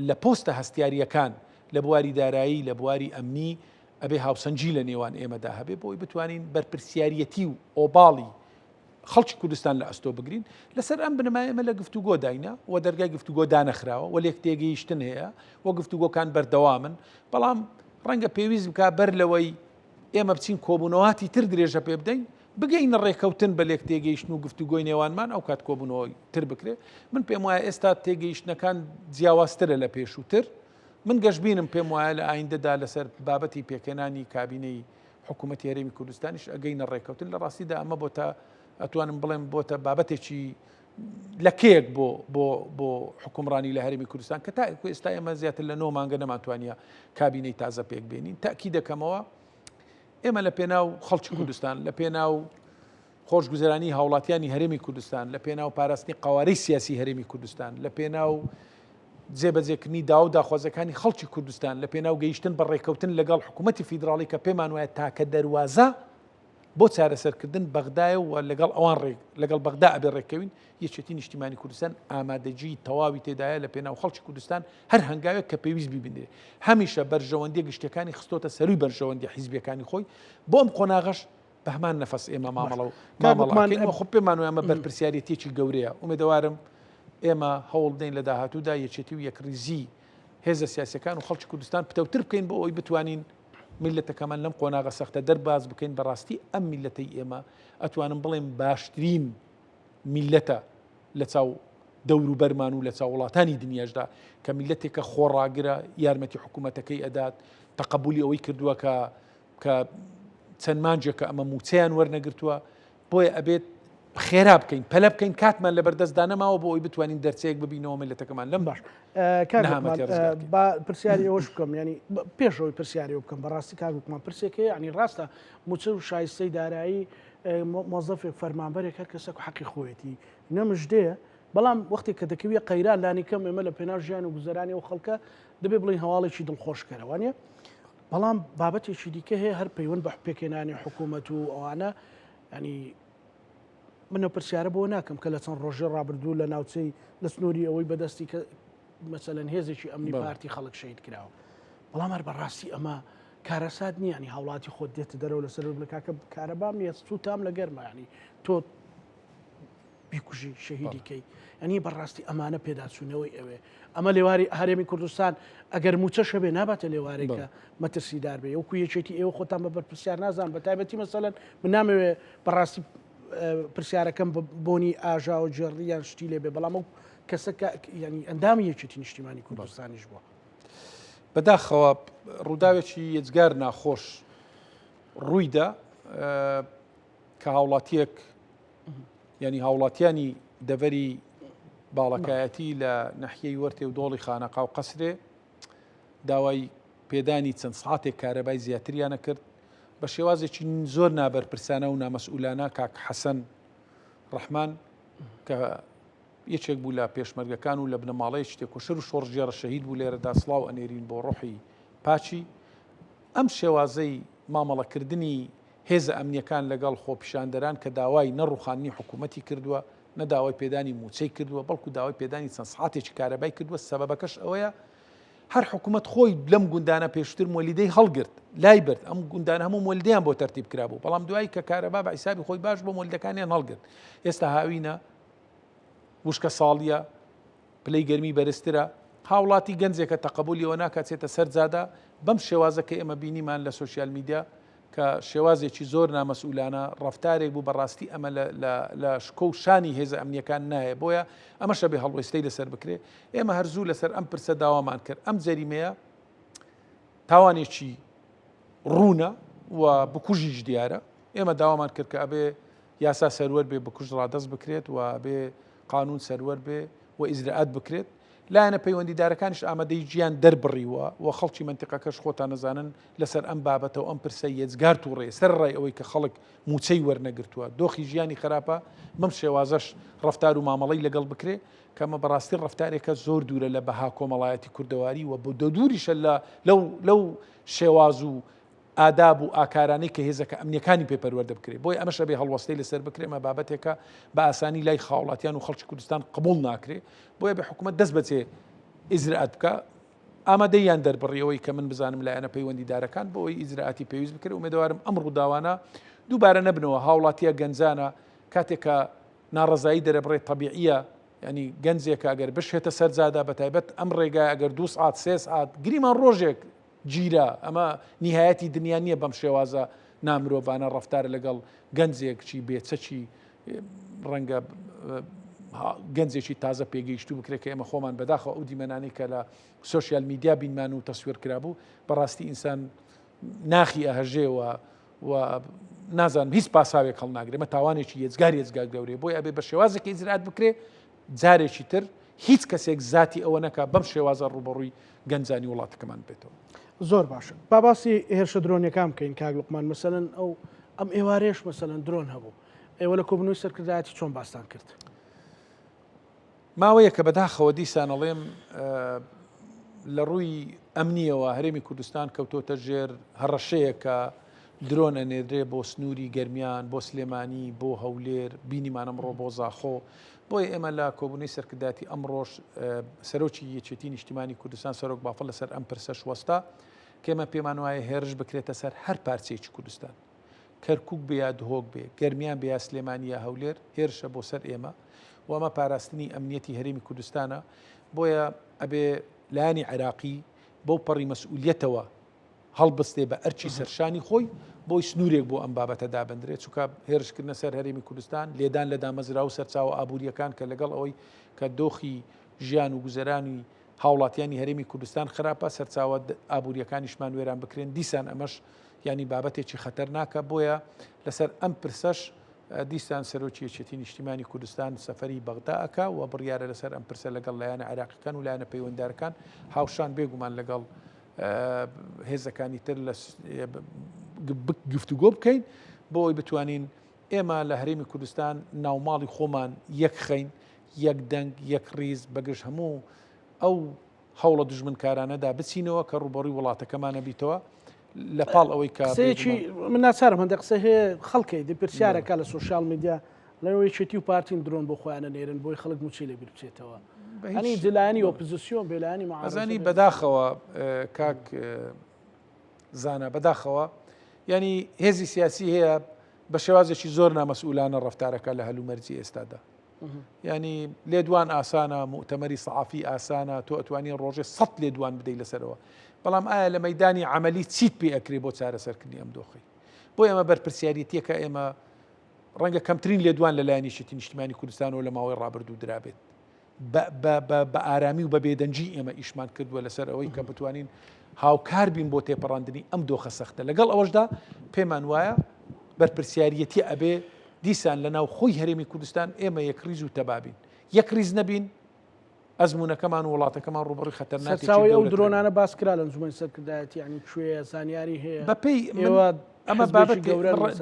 لە پۆستە هەستیاریەکان لە بواری دارایی لە بواری ئەمنی ئەبێ هاوسەنجی لە نێوان ئێمەدا هەبێ بۆی بتوانین بەرپرسیارەتی و ئۆباڵی خەڵکی کوردستان لە ئەستۆ بگرین لەسەر ئەم بنەمای ئێمە لە گفتوگۆ داینە و دەرگای گفتوگۆ دانەخراوە و لێک تێگەیشتن هەیە و گفتوگۆکان بەردەوامن بەڵام ڕەنگە پێویست بکە بەر لەوەی ئێمە بچین کۆبوونەوەاتی تر درێژە پێ بدەین بگەینە ڕێکەوتن بە لێک تێگەیشتن و گفتوگۆی نێوانمان ئەو کات کۆبوونەوەی تر بکرێ من پێم وایە ئێستا تێگەیشتنەکان جیاوازترە لە پێشووتر من گەشتبینم پێم وایە لە ئایندەدا لەسەر بابەتی پێکەنانی کابینەی حکوومەتی هەرێمی کوردستانیش ئەگەینە ڕێکەوتن لە ڕاستیدا ئەمە بۆتە ئەتوانم بڵێم بۆتە بابەتێکی لە کێک بۆ حکومڕانی لە هەرێمی کوردستان کە تا ئێستا ئێمە زیاتر لە 9 مانگە نەماتوانە کابینەی تازە پێک بێنین تاکی دەکەمەوە ئێمە لە پێناو خەڵکی کوردستان لە پێناو خۆشگوزەرانی هاوڵاتیانی هەرێمی کوردستان لە پێناو پاراستنی قوارەی سیاسی هەرێمی کوردستان لە پێناو جێبەجێکردنی داو داخوازەکانی خەڵکی کوردستان لە پێناو گەیشتن بە ڕێکەوتن لەگەڵ حکوومەتی فیدراڵی کە پێمان وایە تاکە دەواازە بۆ چارەسەرکردن بەغدایە و لەگەڵ ئەوان لەگەڵ بەغدا ئەبێ ڕێکەوین یەکێتی نیشتیمانی کوردستان ئامادەجی تەواوی تێدایە لە پێناو خەڵکی کوردستان هەر هەنگاوێک کە پێویست بیبینێ هەمیشە بەرژەوەندی گشتەکانی خستۆتە سەروی بەرژەوەندی حیزبیەکانی خۆی بۆ ئەم قۆناغەش بە هەمان نەفەس ئێمە مامەڵە و مامەڵەکەین خۆ پێمان وایە ئەمە بەرپرسیارەتێکی گەورەیە ئومێدەوارم ئێمە هەوڵ دەین لە داهاتوودا یەکێتی و یەکریزی هێزە سیاسەکان و خەڵکی کوردستان پتەوتر بکەین بۆ ئەوی بتوانین میلەتەکەمان لەم قۆناغە سەختە دەرباز بکەین بەڕاستی ئەم میلەتەی ئێمە ئەتوانم بڵێم باشترین میلەتە لە چاو دەور و بەرمان و لە چاو وڵاتانی دنیاشدا کە میلەتێکە خۆڕاگرە یارمەتی حکوومەتەکەی ئەدات تەقبولی ئەوەی کردووە کە چەند مانجێکە ئەمە موچەیان وەرنەگرتووە بۆیە ئەبێت خێرا بکەین پەلە بکەین کاتمان لە بەردەستدانەماوە بۆ ئەوی بتوانین دەرچەیەک ببینەوە میلەتەکەمان لەم باش با پرسیاری ئەوەش بکەم ینی پێشەوەی پرسیاری بکەم بەڕاستی کاگوکمان پرسێکەیە ینی ڕاستە موچە و شایستەی دارایی مۆزەفێک فەرمانبەرێک هەر کەسێک حەقی خۆیەتی نەمژدەیە بەڵام وەختی کە دەکەویە قەیران لانی کەم ئێمە لە پێناو ژیان و گوزەرانی و خەڵکە دەبێ بڵین هەواڵێکی دڵخۆشکەرەوانە بەڵام بابەتێکی دیکە هەیە هەر پەیوەند بە پێکێنانی حکوومەت و ئەوانە ینی منە پرسیارە بۆ ناکەم کە لە چەند ڕۆژێ ڕابردوو لە ناوچەی لە سنووری ئەوەی بەدەستی کە مەسەلەن هێزێکی ئەمنی پارتی خەڵک شەید کراوە بەڵام هەر بەڕاستی ئەمە کارەسات نییە ینی هاوڵاتی خۆت دێتە دەرەوە لەسەر بلکاکە کارەبام یەستو تام لە گەرمە ینی تۆ بیکوژی شەهیدیکەی ئەنی بەڕاستی ئەمانە پێداچوونەوەی ئەوێ ئەمە لێواری هەرێمی کوردستان ئەگەر موچەشە بێ ناباتە لێوارێکە مەترسیدار بێ وەکو یەکێتی ئێوە خۆتان بە بەرپرسیار نازان بە تایبەتی مەسەلەن من نامەوێ بەڕاستی پرسیارەکەم بۆنی ئاژا و جێڕیان شتی لێ بێ بەڵام ئەو کەسە ینی ئەندامی یەکێتی نیشتیمانی کوردستانیش بووە بەداخەوە ڕووداوێکی یەجگار ناخۆش ڕوویدا کە هاوڵاتیەک ینی هاوڵاتیانی دەڤەری باڵەکایەتی لە نەحیەی وەرتێ و دۆڵی خانەقا و قەسرێ داوای پێدانی چەند ساعتێک کارەبای زیاتریانە کرد بە شێوازێکی زۆر نابەرپرسانە و نامەسئولانە کاک حەسەن ڕەحمان کە یەکێک بوو لە پێشمەرگەکان و لە بنەماڵەی شتێک و شەر و شۆڕژێرە شەهید بوو لێرەدا سڵاو ئەنێرین بۆ ڕۆحی پاچی ئەم شێوازەی مامەڵەکردنی هێزە ئەمنیەکان لەگەڵ خۆپیشاندەران کە داوای نەڕوخانی حکوومەتی کردووە، نەداوای پێدانی موچەی کردووە، بەڵکو داوای پێدانی چەند سەعاتێکی کارەبای کردووە. سەبەبەکەش ئەوەیە هەر حکوومەت خۆی لەم گوندانە پێشتر مۆلیدەی هەڵگرت، لای برد، ئەم گوندانە هەموو مۆلیدەیان بۆ تەرتیب کرابوو، بەڵام دوایی کە کارەبا بە حیسابی خۆی باش بۆ مۆلیدەکانیان هەڵگرت. ئێستا هاوینە، وشکە ساڵیە، پلەی گەرمی بەرزترە، هاوڵاتی گەنجێکە تەقبولیەوە ناکاتێتە سەر جادا بەم شێوازە کە ئێمە بینیمان لە سوسیال میدیا کە شێوازێکی زۆر نامەسئولانە ڕەفتارێک بوو بەڕاستی ئەمە لە شکۆ و شانی هێزە ئەمنیەکان نایە، بۆیە ئەمەشە بێ هەڵوێستەی لەسەر بکرێ. ئێمە هەرزوو لەسەر ئەم پرسە داوامان کرد. ئەم جەریمەیە تاوانێکی ڕوونە و بکوژیش دیارە. ئێمە داوامان کرد کە ئەبێ یاسا سەروەر بێ بکوژ ڕادەست بکرێت و بێ قانون سەروەر بێ و ئیزراعات بکرێت. لایەنە پەیوەندیدارەکانیش ئامادەی گیان دەربڕیوە و خەڵکی منتیقەکەش خۆتان نەزانن لەسەر ئەم بابەتەوە ئەم پرسە یەجگار و ڕێ سەر ڕای ئەوەی کە خەڵک موچەی وەرنەگرتووە دۆخی ژیانی خراپە مەم شێوازەش ڕەفتار و مامەڵەی لەگەڵ بکرێ کەمە بەڕاستی ڕەفتارێکە زۆر دوورە لە بەها کۆمەڵایەتی کوردەواری و بۆ دووریشە لەو شێواز و ئاداب و ئاکارانەی کە هێزەکە ئەمنیەکانی پێپەروەردە بکرێت. بۆی ئەمەشە بێ هەڵوەستەی لەسەر بکرێمە بابەتێکە بە ئاسانی لای خاوڵاتیان و خەڵکی کوردستان قبول ناکرێ. بۆیە بە حکوومەت دەست بەچێ ئیزراعات بکە، ئامادەیان دەربڕیەوەی کە من بزانم لایەنە پەیوەندیدارەکان بۆ ئەوی ئیزراعاتی پێویست بکرێت. ومێدەوارم ئەم ڕووداوانە دووبارە نەبنەوە. هاوڵاتیە گەنجانە کاتێکە ناڕەزایی دەرەبڕێت تەبیعیە، ینی گەنجێکە ئەگەر بشێتە سەرجادا بەتایبەت ئەم ڕێگای ئەگەر 2 ساعت 3 ساعت گریمان ڕۆژێک گیرە، ئەمە نیهایەتی دنیا نییە بەم شێوازە نامرۆڤانە ڕەفتار لەگەڵ گەنجێکچی بێچەکی ڕەنگە گەنجێکی تازە پێگەیشتوو بکرێت کە ئێمە خۆمان بەداخەوە ئەو دیمەنانی کە لە سوسیال میدیا بینمان و تەسویر کرابوو بەڕاستی ئینسان ناخی ئەهەژێەوە و نازانم هیچ پاساوێک هەڵ ناگرێت. مە تاوانێکی ێزگار گەورەیە. بۆی ئەبێ بە شێوازێکی ئیزراعات بکرێ جارێکی تر هیچ کەسێک ذاتی ئەوە نەکا بەم شێوازە ڕوبەڕووی گەنجانی وڵاتەکەمان بێتەوە. زۆر باشە. با باسی هێرشە درۆنیەکان بکەین کاک لوقمان. مەسەلەن ئەم ئێوارێش مەسەلەن درۆن هەبوو، ئێوە لە کۆبنەوەی سەرکردایەتی چۆن باستان کرد؟ ماوەیە کە بەداخەوە دیسانەڵێم لە ڕووی ئەمنیەوە هەرێمی کوردستان کەوتۆتە ژێر هەڕەشەیە کە درۆن ئەنێدرێ بۆ سنووری گەرمیان، بۆ سلێمانی، بۆ هەولێر، بینیمان ئەمڕۆ بۆ زاخۆ. بۆیە ئێمە لە کۆبوونەوەی سەرکردایەتی ئەمڕۆژ سەرۆکی یەکێتی نیشتیمانی کوردستان سەرۆک بافڵ لەسەر ئەم پرسە شوەستا کە ئێمە پێمان وایە هێرش بکرێتە سەر هەر پارچەیەکی کوردستان، کەرکووک بێ یا دهۆک بێ، گەرمیان بێ یا سلێمانی یا هەولێر، هێرشە بۆ سەر ئێمە و ئەمە پاراستنی ئەمنیەتی هەرێمی کوردستانە. بۆیە ئەبێ لایانی عێراقی بەو پەڕی مەسئولیەتەوە هەڵبستێ بە ئەرچی سەرشانی خۆی بۆی سنوورێک بۆ ئەم بابەتە دابدرێت. چونکە هێرشکردنە سەر هەرێمی کوردستان لێدان لە دامەزرا و سەرچاوە ئابوووریەکان کە لەگەڵ ئەوەی کە دۆخی ژیان و گوزەرانی هاوڵاتیانی هەرێمی کوردستان خراپە سەرچاوە ئابوووریەکانیشمان وێران بکرێن. دیسان ئەمەش ینی بابەتێکی خەتەر ناکە. بۆیە لەسەر ئەم پرسەش دیسان سەرۆکی یەکێتی نیشتیمانی کوردستان سەفەری بەغدا ئەکا و بڕیارە لەسەر ئەم پرسە لەگەڵ لایەنە عێراقیەکان و لایەنە پەیوەنددارەکان هاوشان بێگومان لەگەڵ هێزەکانی تر لە گفتوگۆ بکەین بۆ ئەوی بتوانین ئێمە لە هەرێمی کوردستان ناوماڵی خۆمان یەک خەین، یەک دەنگ، یەک ڕیز بەگشت هەموو ئەو هەوڵە دژمنکارانەدا بچینەوە کە ڕوبەڕووی وڵاتەکەمانە بیتەوە لەپاڵ ئەوەی کە من ناچارم هەندێک قسە هەیە خەڵکی پرسیارەکە لە سوسیال میدیا لەوەی چێتی و پارتین درۆن بۆ خۆیانە نێرن بۆی خەڵک موچی لێبیر بچێتەوە. ئەنی جلانی ئۆپۆزیسیۆن بێلایانی مەزانی بەداخەوە کاک زانە بەداخەوە ینی هێزی سیاسی هەیە بە شێوازێکی زۆر نامەسئولانە ڕەفتارەکە لە هەلومەرجی ئێستادا. ینی لێدوان ئاسانە، موتەمەری سەحافی ئاسانە، تۆ ئەتوانی ڕۆژێ 100 لێدوان بدەی لەسەرەوە. بەڵام ئایا لە مەیدانی عملی چیت پێ ئەکرێ بۆ چارەسەرکردنی ئەم دۆخی؟ بۆ ئێمە بەرپرسیارەتیەکە ئێمە ڕەنگە کەمترین لێدوان لەلایەن یەکێتی نیشتیمانی کوردستانەوە لە ماوەی ڕابردوو درابێت. بە ئارامی و بە بێدەنجی ئێمە ئیشمان کردووە لەسەر ئەوەی کە بتوانین هاوکار بین بۆ تێپەڕاندنی ئەم دۆخە سەختە. لەگەڵ ئەوەشدا پێمان وایە بەرپرسیارەتی ئەبێ دیسان لە ناو خۆی هەرێمی کوردستان ئێمە یەکریز و تەبابین، یەکریز نەبین ئەزمونونەکەمان وڵاتەکەمان ڕوبڕی خەتەرناکی ئەو درۆنانە باسکرا لە انجومەنی سەرکردایەتی ینی کوێ زانیاری هەیە بەپێی ئەمە بابەت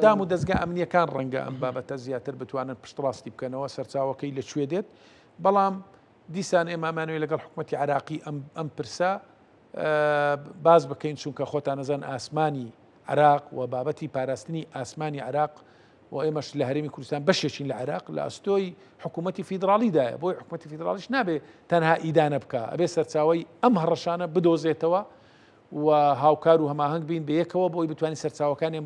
دام و دەستگا ئەمنیەکان ڕەنگە ئەم بابەتە زیاتر بتوانن پشتڕاستی بکەنەوە سەرچاوەکەی لەکوێ دێت. بەڵام دیسان ئێمامانوێت لەگەڵ حکوومەتی عێراقی ئەم پرسە باز بکەین چونکە خۆتان نەزان ئاسمانی عراق و بابەتی پاراستنی ئاسمانی عراق و ئێمەش لە هەرێمی کوردستان بەشێکین لە عراق لە ئەستۆی حکوومەتی فیدراالیدایە بۆی حکوومەتی فیدراالیش نابێ تەنها ئیدانە بکە ئەبێ سەرچاوی ئەم هەڕەشانە بدۆزێتەوە و هاوکار و هەماهنگ بین بە یەکەوە بۆی بتوانین سەرچاوەکانیان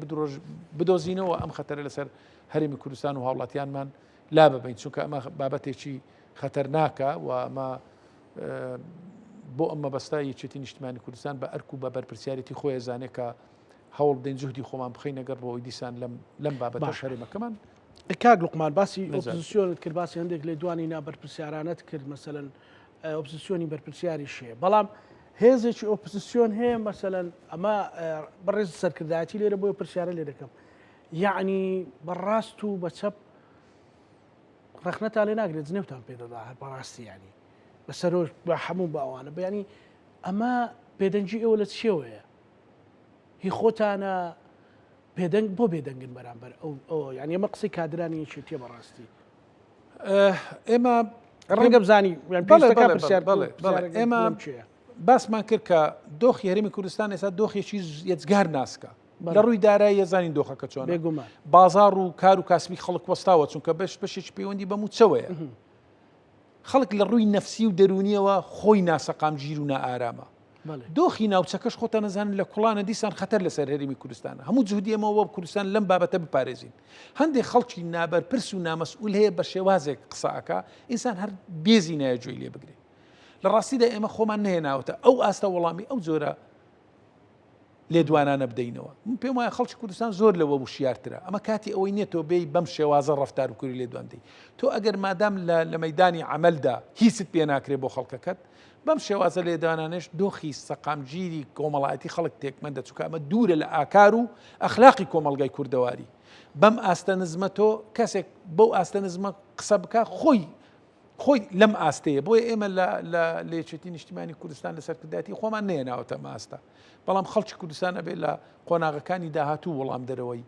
بدۆزینەوە ئەم خەتەرە لەسەر هەرێمی کوردستان و هاوڵاتیانمان لا ببین چونکە ئەمە بابەتێکی خەتەرناکە و ئەمە بۆ ئەم مەبەستە یەکێتی نیشتیمانی کوردستان بە ئەرک و بە بەرپرسیارەتی خۆی ئەزانێت کە هەوڵ بدەین جوهدی خۆمان بخەین ئەگەر بۆ ئەوی دیسان لەم بابەتە هەرێمەکەمان کاک لوقمان باسی ئۆپۆزیسیۆنت کرد باسی هەندێک لێ دوانی نابەرپرسیارانەت کرد مەسەلەن ئۆپۆزیسیۆنی بەرپرسیاری شێ بەڵام هێزێکی ئۆپۆزیسیۆن هەیە مەسەلەن ئەمە بەڕێز سەرکردایەتی لێرە بۆ پرسیارە لێ دەکەم یعنی بەڕاست و بەچەپ ڕخنەتان لێ ناگرێت جنێوتان پێدەدا هەر بەڕاستی ینی بەسەرۆژ بە هەموو باوانە بەینی ئەمە پێدەنجی ئێوە لە چێوەیە هی خۆتانە پێدەنگ بۆ بێدەنگن بەرامبەر ئەو یعنی ئەمە قسەی کادرانی یەکێتیە بەڕاستی ئێمە ڕەنگە بزانی ئێمە باسمان کرد کە دۆخی هەرێمی کوردستان ئێستا دۆخێکی یەجگار ناسکە لە ڕووی دارایی ێزانین دۆخەکە چۆن بێگومان بازار و کار و کاسبی خەڵک وەستاوە چونکە بەشێکی پەیوەندی بە موچەوەیە خەڵک لە ڕووی نەفسی و دەرونیەوە خۆی ناسەقام گیر و نائارامە دۆخی ناوچەکەش خۆتە نەزانن لە کوڵانە دیسان خەتەر لەسەر هەرێمی کوردستانە هەموو جوودی ئەمەوە کوردستان لەم بابەتە بپارێزین هەندێک خەڵکی نابەرپرس و نامەسئول هەیە بە شێوازێک قسەکە ئینسان هەر بێزی نایە گوێی لێ بگرێت لە ڕاستیدا ئێمە خۆمان نهێناوەتە ئەو ئاستە وەڵامی ئەو جۆرە لێدوانانە بدەینەوە من پێم وایە خەڵکی کوردستان زۆر لەوە وشیارترە ئەمە کاتی ئەوەی نێتەوە بێی بەم شێوازە ڕەفتار و کوری لێدوان دەی تۆ ئەگەر مادام لە مەیدانی عەمەلدا هیچت پێ ناکرێت بۆ خەڵکەکەت بەم شێوازە لێدوانانش دۆخی سەقامگیری کۆمەڵایەتی خەڵک تێکمەندە چونکە ئەمە دوورە لە ئاکار و ئەخلاقی کۆمەڵگای کوردەواری بەم ئاستە نزمە تۆ کەسێک بەو ئاستە نزمە قسە بکە خۆی لەم ئاستەیە بۆیە ئێمە لە یەکێتی نیشتیمانی کوردستان لە سەرکردایەتی خۆمان نێناوەتە ئاستە بەڵام خەڵکی کوردستان ئەبێ لە قۆناغەکانی داهاتوو وەڵام دەرەوەی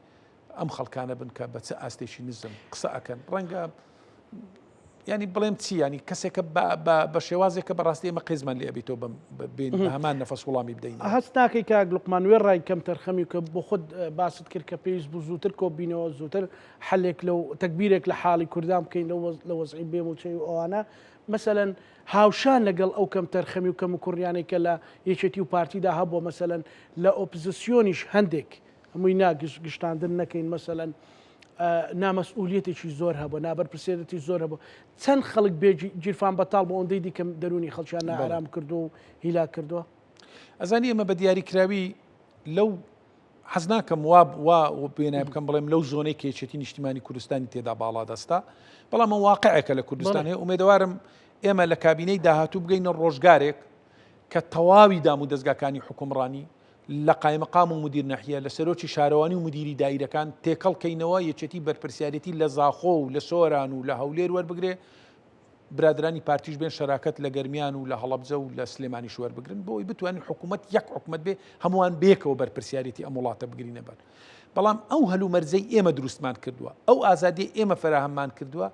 ئەم خەڵکانە بنکە بە چه ئاستێکی نزم قسە ئەکەن ڕەنگە ینی بڵێم چی ینی کەسێکە بە شێوازێکە بەڕاستی ئێمە قێزمان لێ ئەبێتەوە بە هەمان نەفەس وەڵامی بدەین هەست ناکەی کاک لوقمان وێ ڕای کەم تەرخەمی کە بۆ خۆت باست کرد کە پێویست بوو زووتر کۆبینەوە زووتر حەلێک لەو تەکبیرێک لە حاڵی کوردان بکەین لە وەزعی بێموچەی و ئەوانە مەسەلەن هاوشان لەگەڵ ئەو کەم تەرخەمی و کەم و کوڕیانێکە لە یەکێتی و پارتیدا هەبووە مەسەلەن لە ئۆپۆزیسیۆنیش هەندێک هەمووی ناگشتاندن نەکەین مەسەلەن نامەسئولیەتێکی زۆر هەبوو نابەرپرسێتی زۆر هەبوو چەند خەڵک بێ گیرفان بەتاڵ بۆ ئەوەندەی دیکەم دەرونی خەڵکیان نائارام کردو و هیلا کردووە ئەزانی ئەمە بە دیاریکراوی لەو حەز ناکەم وا بێنای بکەم بڵێم لەو زۆنەی کە یەکێتی نیشتیمانی کوردستانی تێدا باڵا دەستا بەڵام ئەم واقعەکە لە کوردستان هەیە ئومێدەوارم ئێمە لە کابینەی داهاتوو بگەینە ڕۆژگارێک کە تەواوی دام و دەستگاکانی حکومڕانی لە قایمەقام و مدیر نەحیە لە سەرۆکی شارەوانی و مدیری دایرەکان تێکەڵکەینەوە یەکێتی بەرپرسیارەتی لە زاخۆ و لە سۆران و لە هەولێر وەربگرێ برادرانی پارتیش بێن شەراکەت لە گەرمیان و لە هەڵەبجە و لە سلێمانی شوەر بگرن بۆی بتوانین حکوومەت یەک حکوومەت بێ هەمووان بێکەوە بەرپرسیارەتی ئەم وڵاتە بگرینە بەر بەڵام ئەو هەلوو مەرجەی ئێمە دروستمان کردووە ئەو ئازادی ئێمە فراهەممان کردووە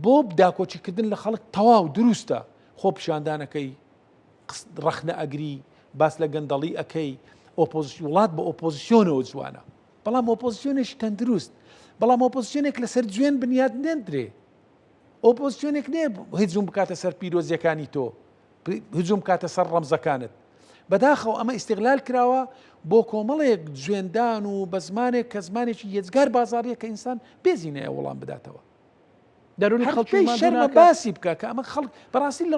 بۆ داکۆچیکردن لە خەڵک تەواو دروستە خۆ پیشاندانەکەی ڕەخنە ئەگری باس لە گەندەڵی ئەەکەی وڵات بە ئۆپۆزیسیۆنەوە جوانە بەڵام ئۆپۆزیسیۆنێکی تەندروست بەڵام ئۆپۆزیسیۆنێک لەسەر جوێن بنیاد نێنرێ ئۆپۆزیسیۆنێک نێ هجوم بکاتە سەر پیرۆزیەکانی تۆ هجوم کاتە سەر ڕەمزەکانت بەداخەوە ئەمە ئیستیغلال کراوە بۆ کۆمەڵێک جوێندان و بە زمانێک کە زمانێکی یەجگار بازاڕیە کە ئینسان بێزینەیە وەڵام بداتەوە دەرونی خەڵکی شەرمە باسی بکە کە ئەمە خەڵک بەڕاستی لە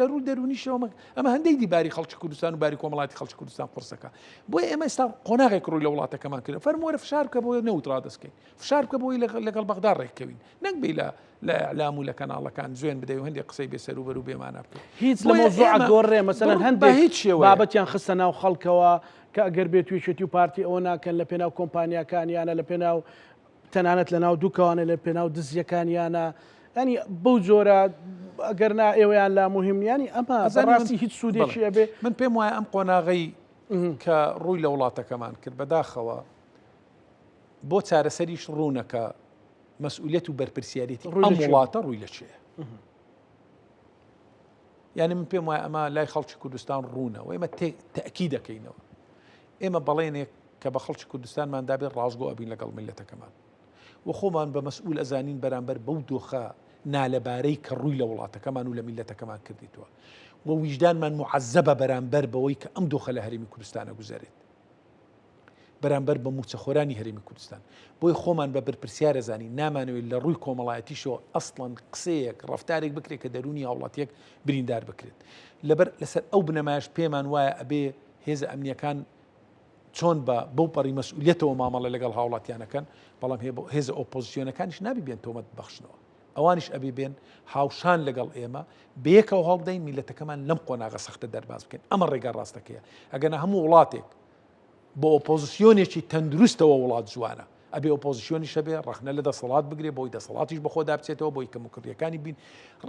ڕووی دەرونیشەوە ئەمە هەندەی دیباری خەڵکی کوردستان و باری کۆمەڵاتی خەڵکی کوردستان قورسەکە بۆیە ئێمە ئێستا قۆناغێک ڕووی لە وڵاتەکەمان کرد فەرمووەرە فشار بکە بۆی نەوت ڕادەستکەین فشار بکە بۆی لەگەڵ بەغدا ڕێککەوین نەک بێ لە ئەعلام و لە کەناڵەکان جوێن بدەی و هەندێک قسەی بێسەر و بەر و بێمانە بکەین هیچ لە مۆزوع گۆڕێ مەسەلەن هەندێک بابەتیان خستە ناو خەڵکەوە کە ئەگەر بێت توێشێتی و پارتی ئەوە ناکەن لە پێناو کۆمپانیاکانیانە لە پێناو تەنانەت لە ناو دووکەوانە لە پێناو دزیەکانیانە ینی بەو جۆرە ئەگەر نا ئێوەیان لا مهمیانی ئەمە ڕاستی هیچ سوودێکی ئەبێ من پێم وایە ئەم قۆناغی کە ڕووی لە وڵاتەکەمان کرد بەداخەوە بۆ چارەسەریش ڕوونەکە مەسئولیەت و بەرپرسیارەتی ئەم وڵاتە ڕووی لە چێە یعنی من پێم وایە ئەمە لای خەڵکی کوردستان ڕوونەوە ئێمە تەئکید دەکەینەوە ئێمە بەڵێنێک کە بە خەڵکی کوردستانماندا بێت ڕازگۆ ئەبین لەگەڵ میلەتەکەمان و خۆمان بە مەسئول ئەزانین بەرامبەر بەو دۆخە نالەبارەی کە ڕووی لە وڵاتەکەمان و لە میلەتەکەمان کردیتوە و ویژدانمان معەزەبە بەرامبەر بەوەی کە ئەم دۆخە لە هەرێمی کوردستانە گوزارێت بەرامبەر بە موچەخۆرانی هەرێمی کوردستان بۆی خۆمان بە بەرپرسیارە زانین نامانەوێت لە ڕووی کۆمەڵایەتیشەوە ئەسڵەن قسەیەک ڕەفتارێک بکرێت کە دەرونی هاوڵاتیەک بریندار بکرێت لەسەر ئەو بنەمایش پێمان وایە ئەبێ هێزە ئەمنیەکان چۆن بە بەو پەڕی مەسئولیەتەوە مامەڵە لەگەڵ هاوڵاتیانەکەن بەڵام هێزە ئۆپۆزیسیۆنەکانیش نابی بێن تۆمەت بەخشنەوە ئەوانیش ئەبێ بێن هاوشان لەگەڵ ئێمە بەیەکەوە هەڵدەین میلەتەکەمان لەم قۆناغە سەختە دەرباز بکەین ئەمە ڕێگا ڕاستەکەیە ئەگەنە هەموو وڵاتێک بۆ ئۆپۆزیسیۆنێکی تەندروستەوە وڵات جوانە ئەبێ ئۆپۆزیسیۆنی شەبێ ڕەخنە لە دەسەڵات بگرێ بۆی دەسەڵاتیش بەخۆدا بچێتەوە بۆی کەموکردیەکانی بین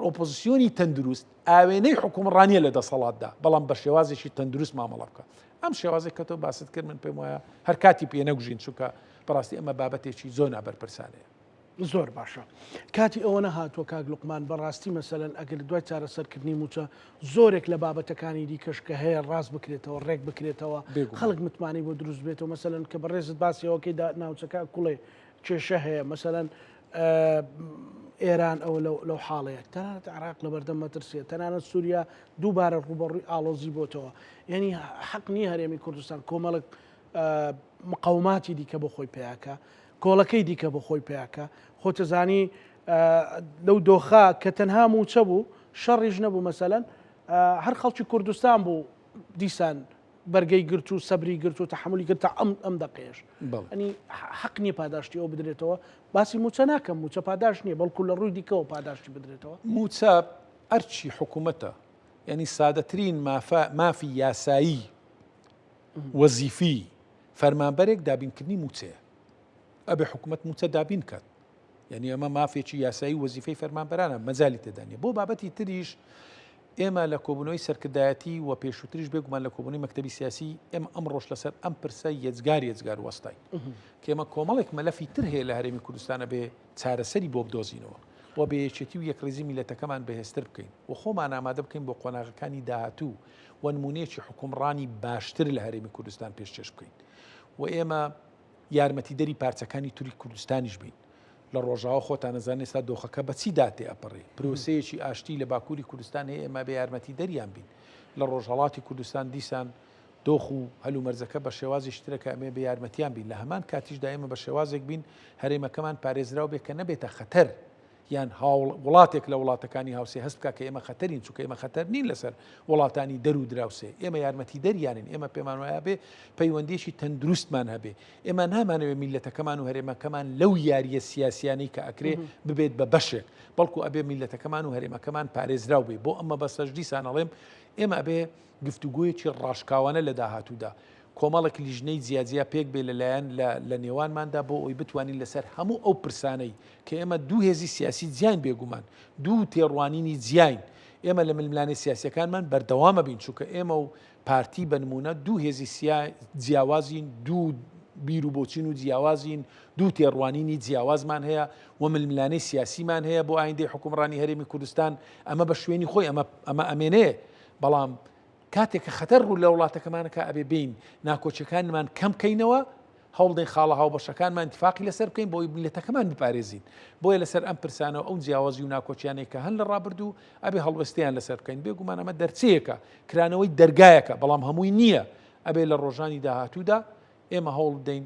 ئۆپۆزیسیۆنی تەندروست ئاوێنەی حکومڕانیە لە دەسەڵاتدا بەڵام بە شێوازێکی تەندروست مامەڵە بکە ئەم شێوازێک کە تۆ باست کرد من پێم وایە هەر کاتی پێ نەگوژین چونکە بەڕاستی ئەمە بابەتێکی زۆر نابەرپرسانەیە زۆر باشە کاتی ئەوە نەهاتوە کاک لوقمان بەڕاستی مەسەلەن ئەگەر دوای چارەسەرکردنی موچە زۆرێک لە بابەتەکانی دیکەش کە هەیە ڕاست بکرێتەوە ڕێک بکرێتەوە خەڵک متمانی بۆ دروست بێتەوە مەسەلەن کە بەڕێزت باسیەوەکەیدا ناوچەکە کوڵێ کێشە هەیە مەسەلەن ئێران ئەو لەو حاڵەیە تەنانەت عراق لە بەردەم مەترسێت تەنانەت سووریا دووبارە ڕوبەڕووی ئاڵۆزی بۆتەوە یعنی حەق نییە هەرێمی کوردستان کۆمەڵک مقاوماتی دیکە بۆ خۆی پێیاکە کۆڵەکەی دیکە بۆ خۆی پێیاکە خۆتەزانی لەو دۆخا کە تەنها موچە بوو شەڕیش نەبوو مەسەلەن هەر خەڵکی کوردستان بوو دیسان بەرگەی گرت و سەبری گرت و تەحملی گرتە ئەم دەقێش ئەنی حەق نییە پاداشتی ئەو بدرێتەوە باسی موچە ناکەم موچە پاداش نییە بەڵکو لە ڕووی دیکەەوە پاداشتی بدرێتەوە موچە ئەرچی حکوومەتە ینی سادەترین مافی یاسایی وەزیفی فەرمانبەرێک دابینکردنی موچەیە ئەبێ حکوومەت موچە دابین کات یعنی ئەمە مافێکی یاسایی وەزیفەی فەرمانبەرانە مەجای تێدانێ بۆ بابەتی تریش ئێمە لە کۆبوونەوەی سەرکردایەتی و پێشووتریش بێگومان لە کۆبوونی مەکتەبی سیاسی ئێمە ئەم ڕۆژ لەسەر ئەم پرسە یەجگار وەستای کە ئێمە کۆمەڵێک مەلەفی تر هەیە لە هەرێمی کوردستانە بێ چارەسەری بۆ بدۆزینەوە و بەیەکێتی و یەکڕێزی میلەتەکەمان بەهێزتر بکەین و خۆمان ئامادە بکەین بۆ قۆناغەکانی داهاتوو و نمونەیەکی حکومڕانی باشتر لە هەرێمی کوردستان پێشکەش بکەین و ئێمە یارمەتیدەری پارچەکانی تووری کوردستانیش بین لە ڕۆژاوە خۆتان نەزان ئێستا دۆخەکە بەچی داتێ ئەپەڕێ پرۆسەیەکی ئاشتی لە باکووری کوردستان هەیە ئێمە بە یارمەتی دەریان بین لە ڕۆژهەڵاتی کوردستان دیسان دۆخ و هەلومەرزەکە بە شێوازی شترەکە ئەمێ بە یارمەتیان بین لە هەمان کاتیشدا ئێمە بە شێوازێک بین هەرێمەکەمان پارێزراو بێت کە نەبێتە خەتەر یان وڵاتێک لە وڵاتەکانی هاوسێ هەست بکە کە ئێمە خەتەرین چونکە ئێمە خەتەر نین لەسەر وڵاتانی دەر و دراوسێ ئێمە یارمەتی دەریانین ئێمە پێمان وایە بێ پەیوەندیشی تەندروستمان هەبێ ئێمە نامانەوێت میلەتەکەمان و هەرێمەکەمان لەو یاریە سیاسیانەی کە ئەکرێ ببێت بە بەشێک بەڵکو ئەبێ میلەتەکەمان و هەرێمەکەمان پارێزراو بێ بۆ ئەمە بەسەر دیسان ئەڵێم ئێمە ئەبێ گفتوگویەکی ڕاشکاوانە لە داهاتوودا کۆمەڵێک لیژنەی جیاجیا پێک بێ لەلایەن لە نێوانماندا بۆ ئەوی بتوانین لەسەر هەموو ئەو پرسانەی کە ئێمە دوو هێزی سیاسی جیان بێگومان دوو تێڕوانینی جیاین ئێمە لە ململانێ سیاسیەکانمان بەردەوامە بین چونکە ئێمە و پارتی بە نمونە دوو هێزی جیاوازین دوو بیر و بۆچین و جیاوازین دوو تێڕوانینی جیاوازمان هەیە و ململانەی سیاسیمان هەیە بۆ ئایندەی حکومڕانی هەرێمی کوردستان ئەمە بە شوێنی خۆی ئەمە ئەمێنەیە بەڵام کاتێک کە خەتەر ڕوو لە وڵاتەکەمانەکە ئەبێ بین ناکۆچەکانمان کەم بکەینەوە هەوڵدەین خاڵە هاوبەشەکانمان اتفاقی لەسەر بکەین بۆی میلەتەکەمان بپارێزین بۆیە لەسەر ئەم پرسانەوە ئەو جیاوازی و ناکۆچیانەی کە هەن لە ڕابردوو ئەبێ هەڵوەستیان لەسەر بکەین بێگومان ئەمە دەرچەیەکە کرانەوەی دەرگایەکە بەڵام هەمووی نییە ئەبێ لە ڕۆژانی داهاتوودا ئێمە هەوڵ بدەین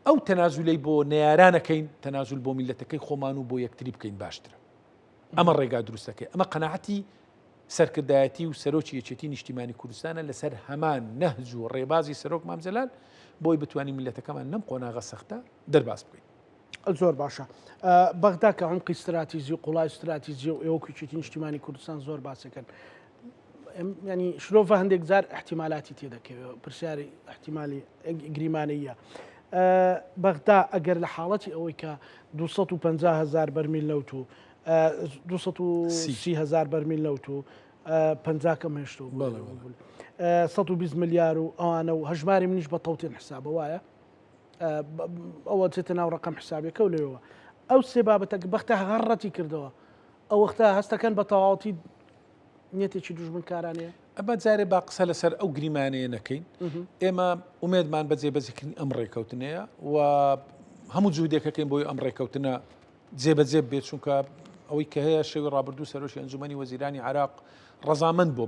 ئەو تەنازولەی بۆ نەیارانەکەین تەنازول بۆ میلەتەکەی خۆمان و بۆ یەکتری بکەین باشترە ئەمە ڕێگا دروستەکەی ئەمە قەناعەتی سەرکردایەتی و سەرۆکی یەکێتی نیشتیمانی کوردستانە لەسەر هەمان نەهج و ڕێبازی سەرۆک مامزەلال بۆی بتوانین میلەتەکەمان نەم قۆناغە سەختە دەرباز بکەین زۆر باشە بەغدا کە عمقی استراتیژی و قوڵای استراتیژی و ئێوە یەکێتی نیشتیمانی کوردستان زۆر باسەکەن ینی شرۆڤە هەندێک جار احتیمالاتی تێدەکەوێت پرسیاری احتیمالی گریمانەیە بەغدا ئەگەر لە حاڵەتی ئەوەی کە 250,000 بەرمیل لەوت و 230,000 بەرمیل لەوت و 50 کەم هێشت 120 ملیار و ئەوانە و هەژماری منیش بە تەوتێن حسابە وایە ئەوە چێتە ناو ڕقم حسابێکە و لێەوە ئەو سێ بابەتە بەختە هەڕەتی کردەوە ئەو وەختە هەستەکەن بە تەواوەتی نیەتێکی دوژمنکارانەیە ئەمە جارێ با قسە لەسەر ئەو گریمانەیە نەکەین ئێمە ئومێدمان بە جێبەجێکردنی ئەم ڕێکەوتنەیە و هەموو جوودێکەکەین بۆی ئەم ڕێکەوتنە جێبەجێ بێت چونکە ئەوەی کە هەیە شەوی ڕابردوو سەرۆشی ئەنجومەنی وەزیرانی عراق ڕەزامەند بۆ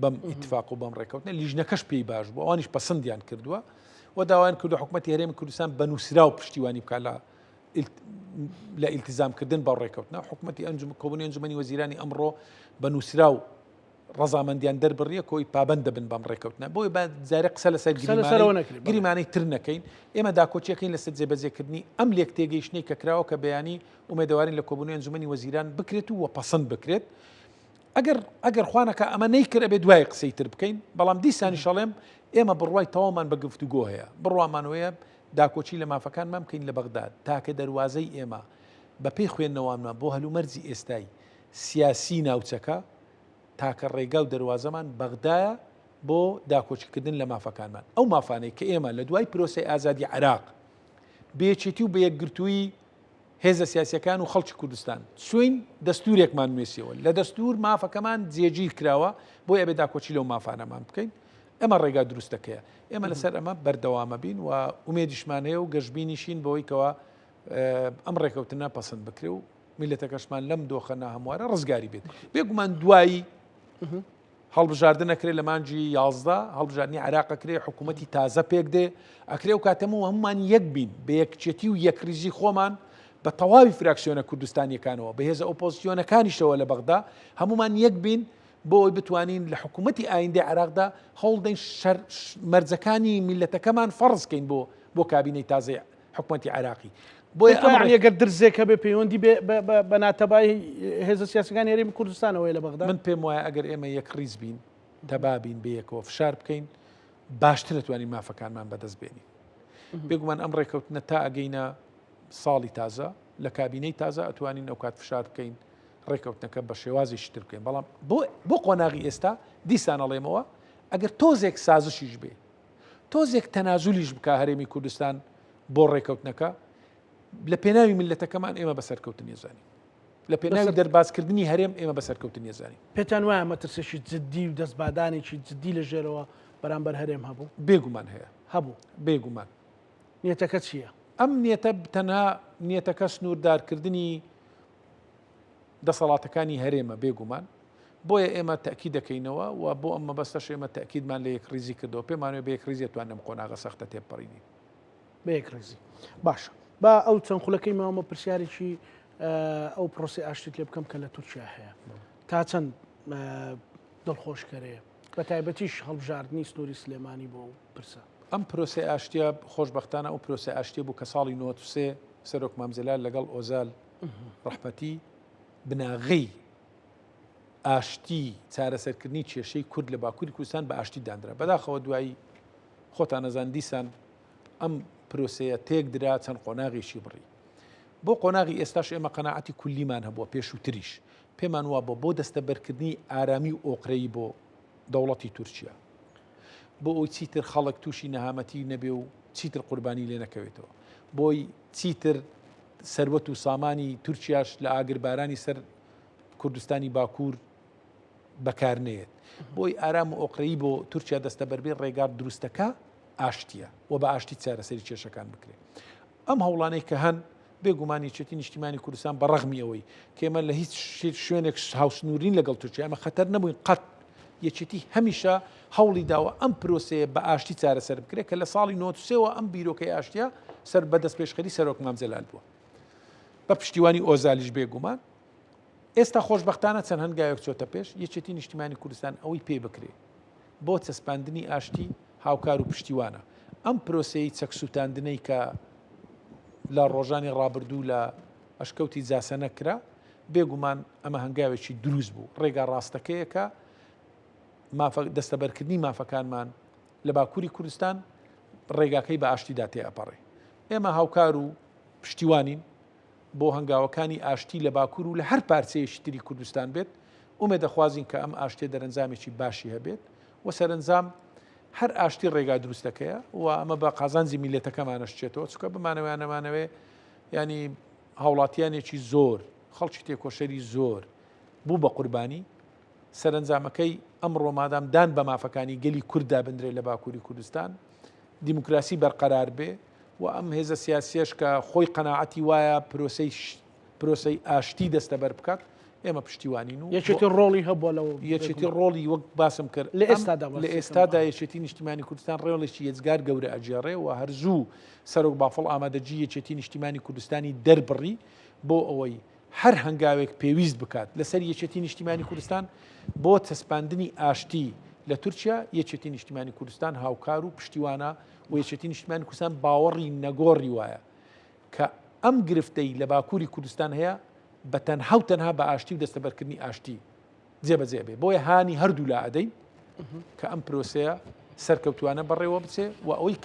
بەم ئیتفاق و بەم ڕێکەوتنە لیژنەکەش پێی باش بوو ئەوانیش پەسەندیان کردووە و داوایان کردو حکوومەتی هەرێمی کوردستان بە نووسرا و پشتیوانی بکات لە ئیلتیزامکردن بە ڕێکەوتنە حکوومەتی کۆبوونی ئەنجومەنی وەزیرانی ئەمڕۆ بە نووسرا و ڕەزامەندیان دەربڕیە کۆی پابند دەبن بەم ڕێکەوتنە بۆی با جارێ قسە لەسەر گریمانەی تر نەکەین ئێمە داکۆچیەکەین لەسەر جێبەجێکردنی ئەم لێک تێگەیشتنەی کە کراوە کە بەیانی ئومێدەوارین لە کۆبوونی ئەنجومەنی وەزیران بکرێت و پەسەند بکرێت ئەگەر خوانەکە ئەمە نەیکرد ئەبێ دوای قسەی تر بکەین بەڵام دیسانی شەڵێم ئێمە بڕوای تەواومان بە گفتوگۆ هەیە بڕوامانەوەیە داکۆچی لە مافەکانمان بکەین لە بەغداد تاکە دەواازەی ئێمە بە پێی خوێندنەوەمان بۆ هەلومەرجی ئێستای سیاسی ناوچەکە تاکە ڕێگا و دەواازەمان بەغدایە بۆ داکۆچیکردن لە مافەکانمان ئەو مافانەی کە ئێمە لە دوای پرۆسی ئازادی عراق بێچێتی و بە یەکگرتووی هێزە سیاسیەکان و خەڵکی کوردستان سوین دەستورێکمان نوێسیەوە لە دەستور مافەکەمان جێگیر کراوە بۆی ئەبێ داکۆچی لەو مافانەمان بکەین ئەمە ڕێگا دروستەکەیە ئێمە لەسەر ئەمە بەردەوامە بین و ئومێدیشمان هەیە و گەشتبینیشین بەوەی کەوە ئەم ڕێکەوتنە پەسەند بکرێ و میلەتەکەشمان لەم دۆخەنە هەموارە ڕزگاری بێت بێگومان دوایی هەڵبژاردن ئەکرێ لە مانجی 11 هەڵبژاردننی عراقەکرێ حکوومەتی تازە پێک دێ ئەکرێ و کاتەمەوە هەمومان یەک بین بە یەکچێتی و یەکریزی خۆمان بە تەواوی فراکسیۆنە کوردستانیەکانەوە بەهێزە ئۆپۆزیسیۆنەکانیشەوە لە بەغدا هەمومان یەک بین بۆ ئەوی بتوانین لە حکوومەتی ئایندەی عراقدا هەوڵدەین مەرجەکانی میلەتەکەمان فەرزکەین بۆ کابینەی تازای حکوومەتی عراقی بۆیە ئەگەر درزێکە بێ پەیوەندی بە ناتەبای هێزە سیاسەکانی هەرێمی کوردستانەوەی لە بەغدا من پێم وایە ئەگەر ئێمە یەک ڕیز بین تەبابین بەیەکەوە فشار بکەین باشتر دەتوانین مافەکانمان بەدەست بێنین بێگومان ئەم ڕێکەوتنە تا ئەگەینە ساڵی تازە لە کابینەی تازە ئەتوانین ئەو کات فشار بکەین ڕێکەوتنەکە بە شێوازی تر بکەین بەڵام بۆ قۆناغی ئێستا دیسان ئەڵێمەوە ئەگەر تۆزێک سازشیش بێ تۆزێک تەنازولیش بکە هەرێمی کوردستان بۆ ڕێکەوتنەکە لە پێناوی میلەتەکەمان ئێمە بەسەرکەوتن ێزانین لە پێناوی دەربازکردنی هەرێم ئێمە بەسەرکەوتن ێزانین پێتان وایە مەترسێکی جددی و دەستبادانێکی جددی لە ژێرەوە بەرامبەر هەرێم هەبوو بێگومان هەیە هەبوو بێگومان نیەتەکە چییە؟ ئەم نیەتە تەنها نیەتەکە سنووردارکردنی دەسەڵاتەکانی هەرێمە بێگومان بۆیە ئێمە تاکید دەکەینەوە و بۆ ئەمە بەستەش ئێمە تاکیدمان لە یەکریزی کردەوە پێمانوێت بە یەکریزی توانم قۆناغە سەختە تێپەڕینی بە یەکریزی باشە با ئەو چەند خولەکەی ماوەمە پرسیارێکی ئەو پرۆسی ئاشتیت لێ بکەم کە لە تورکیا هەیە تا چەند دڵخۆشکەرەیە بە تایبەتیش هەڵبژاردننی سنووری سلێمانی بۆ پرسە ئەم پرۆسی ئاشتیا خۆشببختانە ئەو پرۆسی ئاشتی بوو کە ساڵی 93 سەرۆک مامزلال لەگەڵ ئۆزال ڕەحمەتی بناغی ئاشتی چارەسەرکردنی کێشەی کورد لە باکووری کوردستان بە ئاشتی دانرا بەداخەوە دوایی خۆتان نەزان دیسان ئەم پرۆسەیە تێک درا چەند قۆناغێکی بڕی بۆ قۆناغی ئێستاش ئێمە قەناعەتی کولیمان هەبووە پێشووتریش پێمان وە بۆ دەستەبەرکردنی ئارامی و ئۆقرەی بۆ دەوڵەتی تورکیا بۆ ئەوی چیتر خەڵک تووشی نەهامەتی نەبێ و چیتر قوربانی لێ نەکەوێتەوە بۆی چیتر سەروەت و سامانی تورکیاش لە ئاگربارانی سەر کوردستانی باکوور بەکارنێت بۆی ئارام و ئۆقرەی بۆ تورکیا دەستەبەربێ ڕێگار دروستەکە ئاشتیە و بە ئاشتی چارەسەری کێشەکان بکرێت ئەم هەوڵانەی کە هەن بێگومانی چێتی نیشتیمانی کوردستان بە ڕەغمی ئەوەی کێمە لە هیچ شوێنێک هاوسنوورین لەگەڵ تورکیا ئەمە خەتەر نەبووین قەت یەکێتی هەمیشە هەوڵی داوە ئەم پرۆسەیە بە ئاشتی چارەسەر بکرێت کە لە ساڵی 93ەوە ئەم بیرۆکەی ئاشتیا سەر بەدەست پێشخەری سەرۆک مامزەلال بووە بە پشتیوانی ئۆزالیش بێگومان ئێستا خۆشببختانە چەند هەنگایەک چۆتە پێش یەکێتی نیشتیمانی کوردستان ئەوەی پێ بکرێ بۆ چەسپاندنی ئاشتی هاوکار و پشتیوانە ئەم پرۆسەی چەکسووتاندنەی کە لە ڕۆژانی ڕابردوو لە ئەشکەوتی جاسەنە کرا بێگومان ئەمە هەنگاوێکی دروست بوو ڕێگا ڕاستەکەیە کە دەستەبەرکردنی مافەکانمان لە باکووری کوردستان ڕێگاکەی بە ئاشتیدا تێئەپەڕێ ئێمە هاوکار و پشتیوانین بۆ هەنگاوەکانی ئاشتی لە باکوور و لە هەر پارچەیەشی تری کوردستان بێت ئومێ دەخوازین کە ئەم ئاشتێ دەرەنجامێکی باشی هەبێت و سەرنجام هەر ئاشتی ڕێگا دروستەکەیە و ئەمە بە قازانجی میلەتەکەمانەشتێتەوە چکە بمانەوانەمانەوێ ینی هاوڵاتیانێکی زۆر خەڵکی تێکۆشەری زۆر بوو بە قوربانی سەرنجامەکەی ئەمڕۆ مادام دان بە مافەکانی گەلی کووردا بندرێت لە باکووری کوردستان دیموکراسی بەرقەرار بێ و ئەم هێزە سیاسیەش کە خۆی قەناعەتی وایە پرۆسەی ئاشتی دەستە بەر بکات ئێمە پشتیوانین و یەکێتی ڕۆڵی هەبووە لەوە یەکێتی ڕۆڵی وەک باسم کرد لە ئێستادا یەکێتی نیشتیمانی کوردستان ڕێڵێکی یەجگار گەورە ئەجێڕێ و هەرزوو سەرۆک بافڵ ئامادەجی یەکێتی نیشتیمانی کوردستانی دەربڕی بۆ ئەوەی هەر هەنگاوێک پێویست بکات لەسەر یەکێتی نیشتیمانی کوردستان بۆ تەسپاندنی ئاشتی لە تورکیا یەکێتی نیشتیمانی کوردستان هاوکار و پشتیوانە و یەکێتی نیشتیمانی کوردستان باوەڕی نەگۆڕی وایە کە ئەم گرفتەی لە باکووری کوردستان هەیە بە تەنها بە ئاشتی و دەستەبەرکردنی ئاشتی جێبەجێ بێ بۆیە هانی هەردوو لا ئەدەین کە ئەم پرۆسەیە سەرکەوتوانە بەڕێوە بچێ و ئەوەی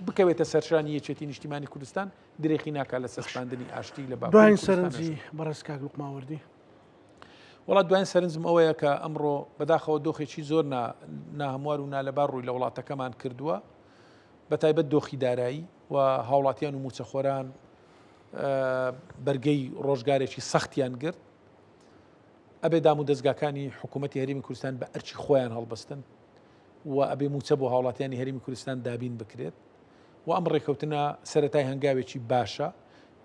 بکەوێتە سەرشانی یەکێتی نیشتیمانی کوردستان درێخی ناکات لە سەسپاندنی ئاشتی لە دوایین سەرنجی بەڕێز کاک لوقماوەردی وڵات دوایین سەرنجم ئەوەیە کە ئەمڕۆ بەداخەوە دۆخێکی زۆر ناهەموار و نالەبار ڕووی لە وڵاتەکەمان کردووە بە تایبەت دۆخی دارایی و هاوڵاتیان و موچەخۆران بەرگەی ڕۆژگارێکی سەختیان گرت ئەبێ دام و دەستگاکانی حکوومەتی هەرێمی کوردستان بە ئەرچی خۆیان هەڵبەستن و ئەبێ موچە بۆ هاوڵاتیانی هەرێمی کوردستان دابین بکرێت و ئەم ڕێکەوتنە سەرەتای هەنگاوێکی باشە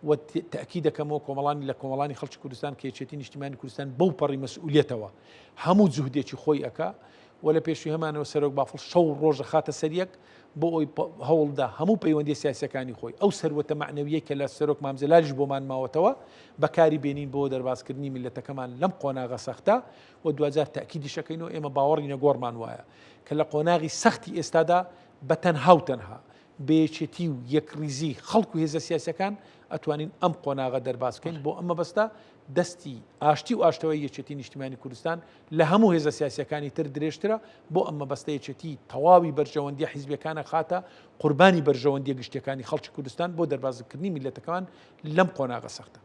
و تأکید دەکەمەوە کۆمەڵانی لە کۆمەڵانی خەڵکی کوردستان کە یەکێتی نیشتیمانی کوردستان بەو پەڕی مەسئولیەتەوە هەموو جوهدێکی خۆی ئەکا و لە پێشوی هەمانەوە سەرۆک بافڵ شەو ڕۆژە خاتە سەریەک بۆ ئەوی هەوڵدا هەموو پەیوەندی سیاسەکانی خۆی ئەو سەروەتە معنەویە کە لە سەرۆک مامزەلاریش بۆمان ماوەتەوە بەکاری بێنین بۆ دەرباسکردنی میلەتەکەمان لەم قۆناغە سەختە و دوجار تاکیدی شەکەینەوە ئێمە باوەڕی نەگۆڕمان وایە کە لە قۆناغی سەختی ئێستادا بە تەنها بێچێتی و یەکریزی خەڵک و هێزە سیاسەکان ئەتوانین ئەم قۆناغە دەرباز بکەین بۆ ئەمە بەستە دەستی ئاشتی و ئاشتەوەی یەکێتی نیشتیمانی کوردستان لە هەموو هێزە سیاسەکانی تر درێژترە بۆ ئەمە بەستە یەکێتی تەواوی بەرژەوەندی حیزبەکانە خاتە قوربانی بەرژەوەندی گشتەکانی خەڵکی کوردستان بۆ دەربازکردنی میلەتەکەمان لەم قۆناغە سەختە.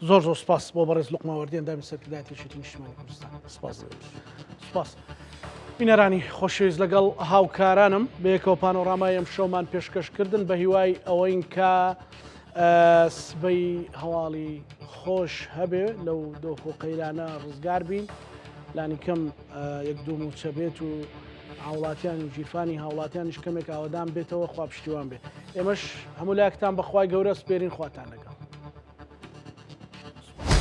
زۆر سوپاس بۆ بەڕێز لوقماوەردی ئەندامی سەرکردایەتی یەکێتی نیشتیمانی کوردستان. سوپاس. بینەرانی خۆشەویست لەگەڵ هاوکارانم بەیەکەوە پانۆڕامای ئەم شەومان پێشکەشکردن بە هیوای ئەوەین کە سبەی هەواڵی خۆش هەبێ لەو دۆخ و قەیرانە ڕزگار بین لانی کەم یەک دوو موچە بێت و هاوڵاتیان و جیرفانی هاوڵاتیانیش کەمێک ئاوادان بێتەوە خوا پشتیوان بێت ئێمەش هەموو لایەکتان بەخوای گەورە سپێرین خواتان لەگەڵ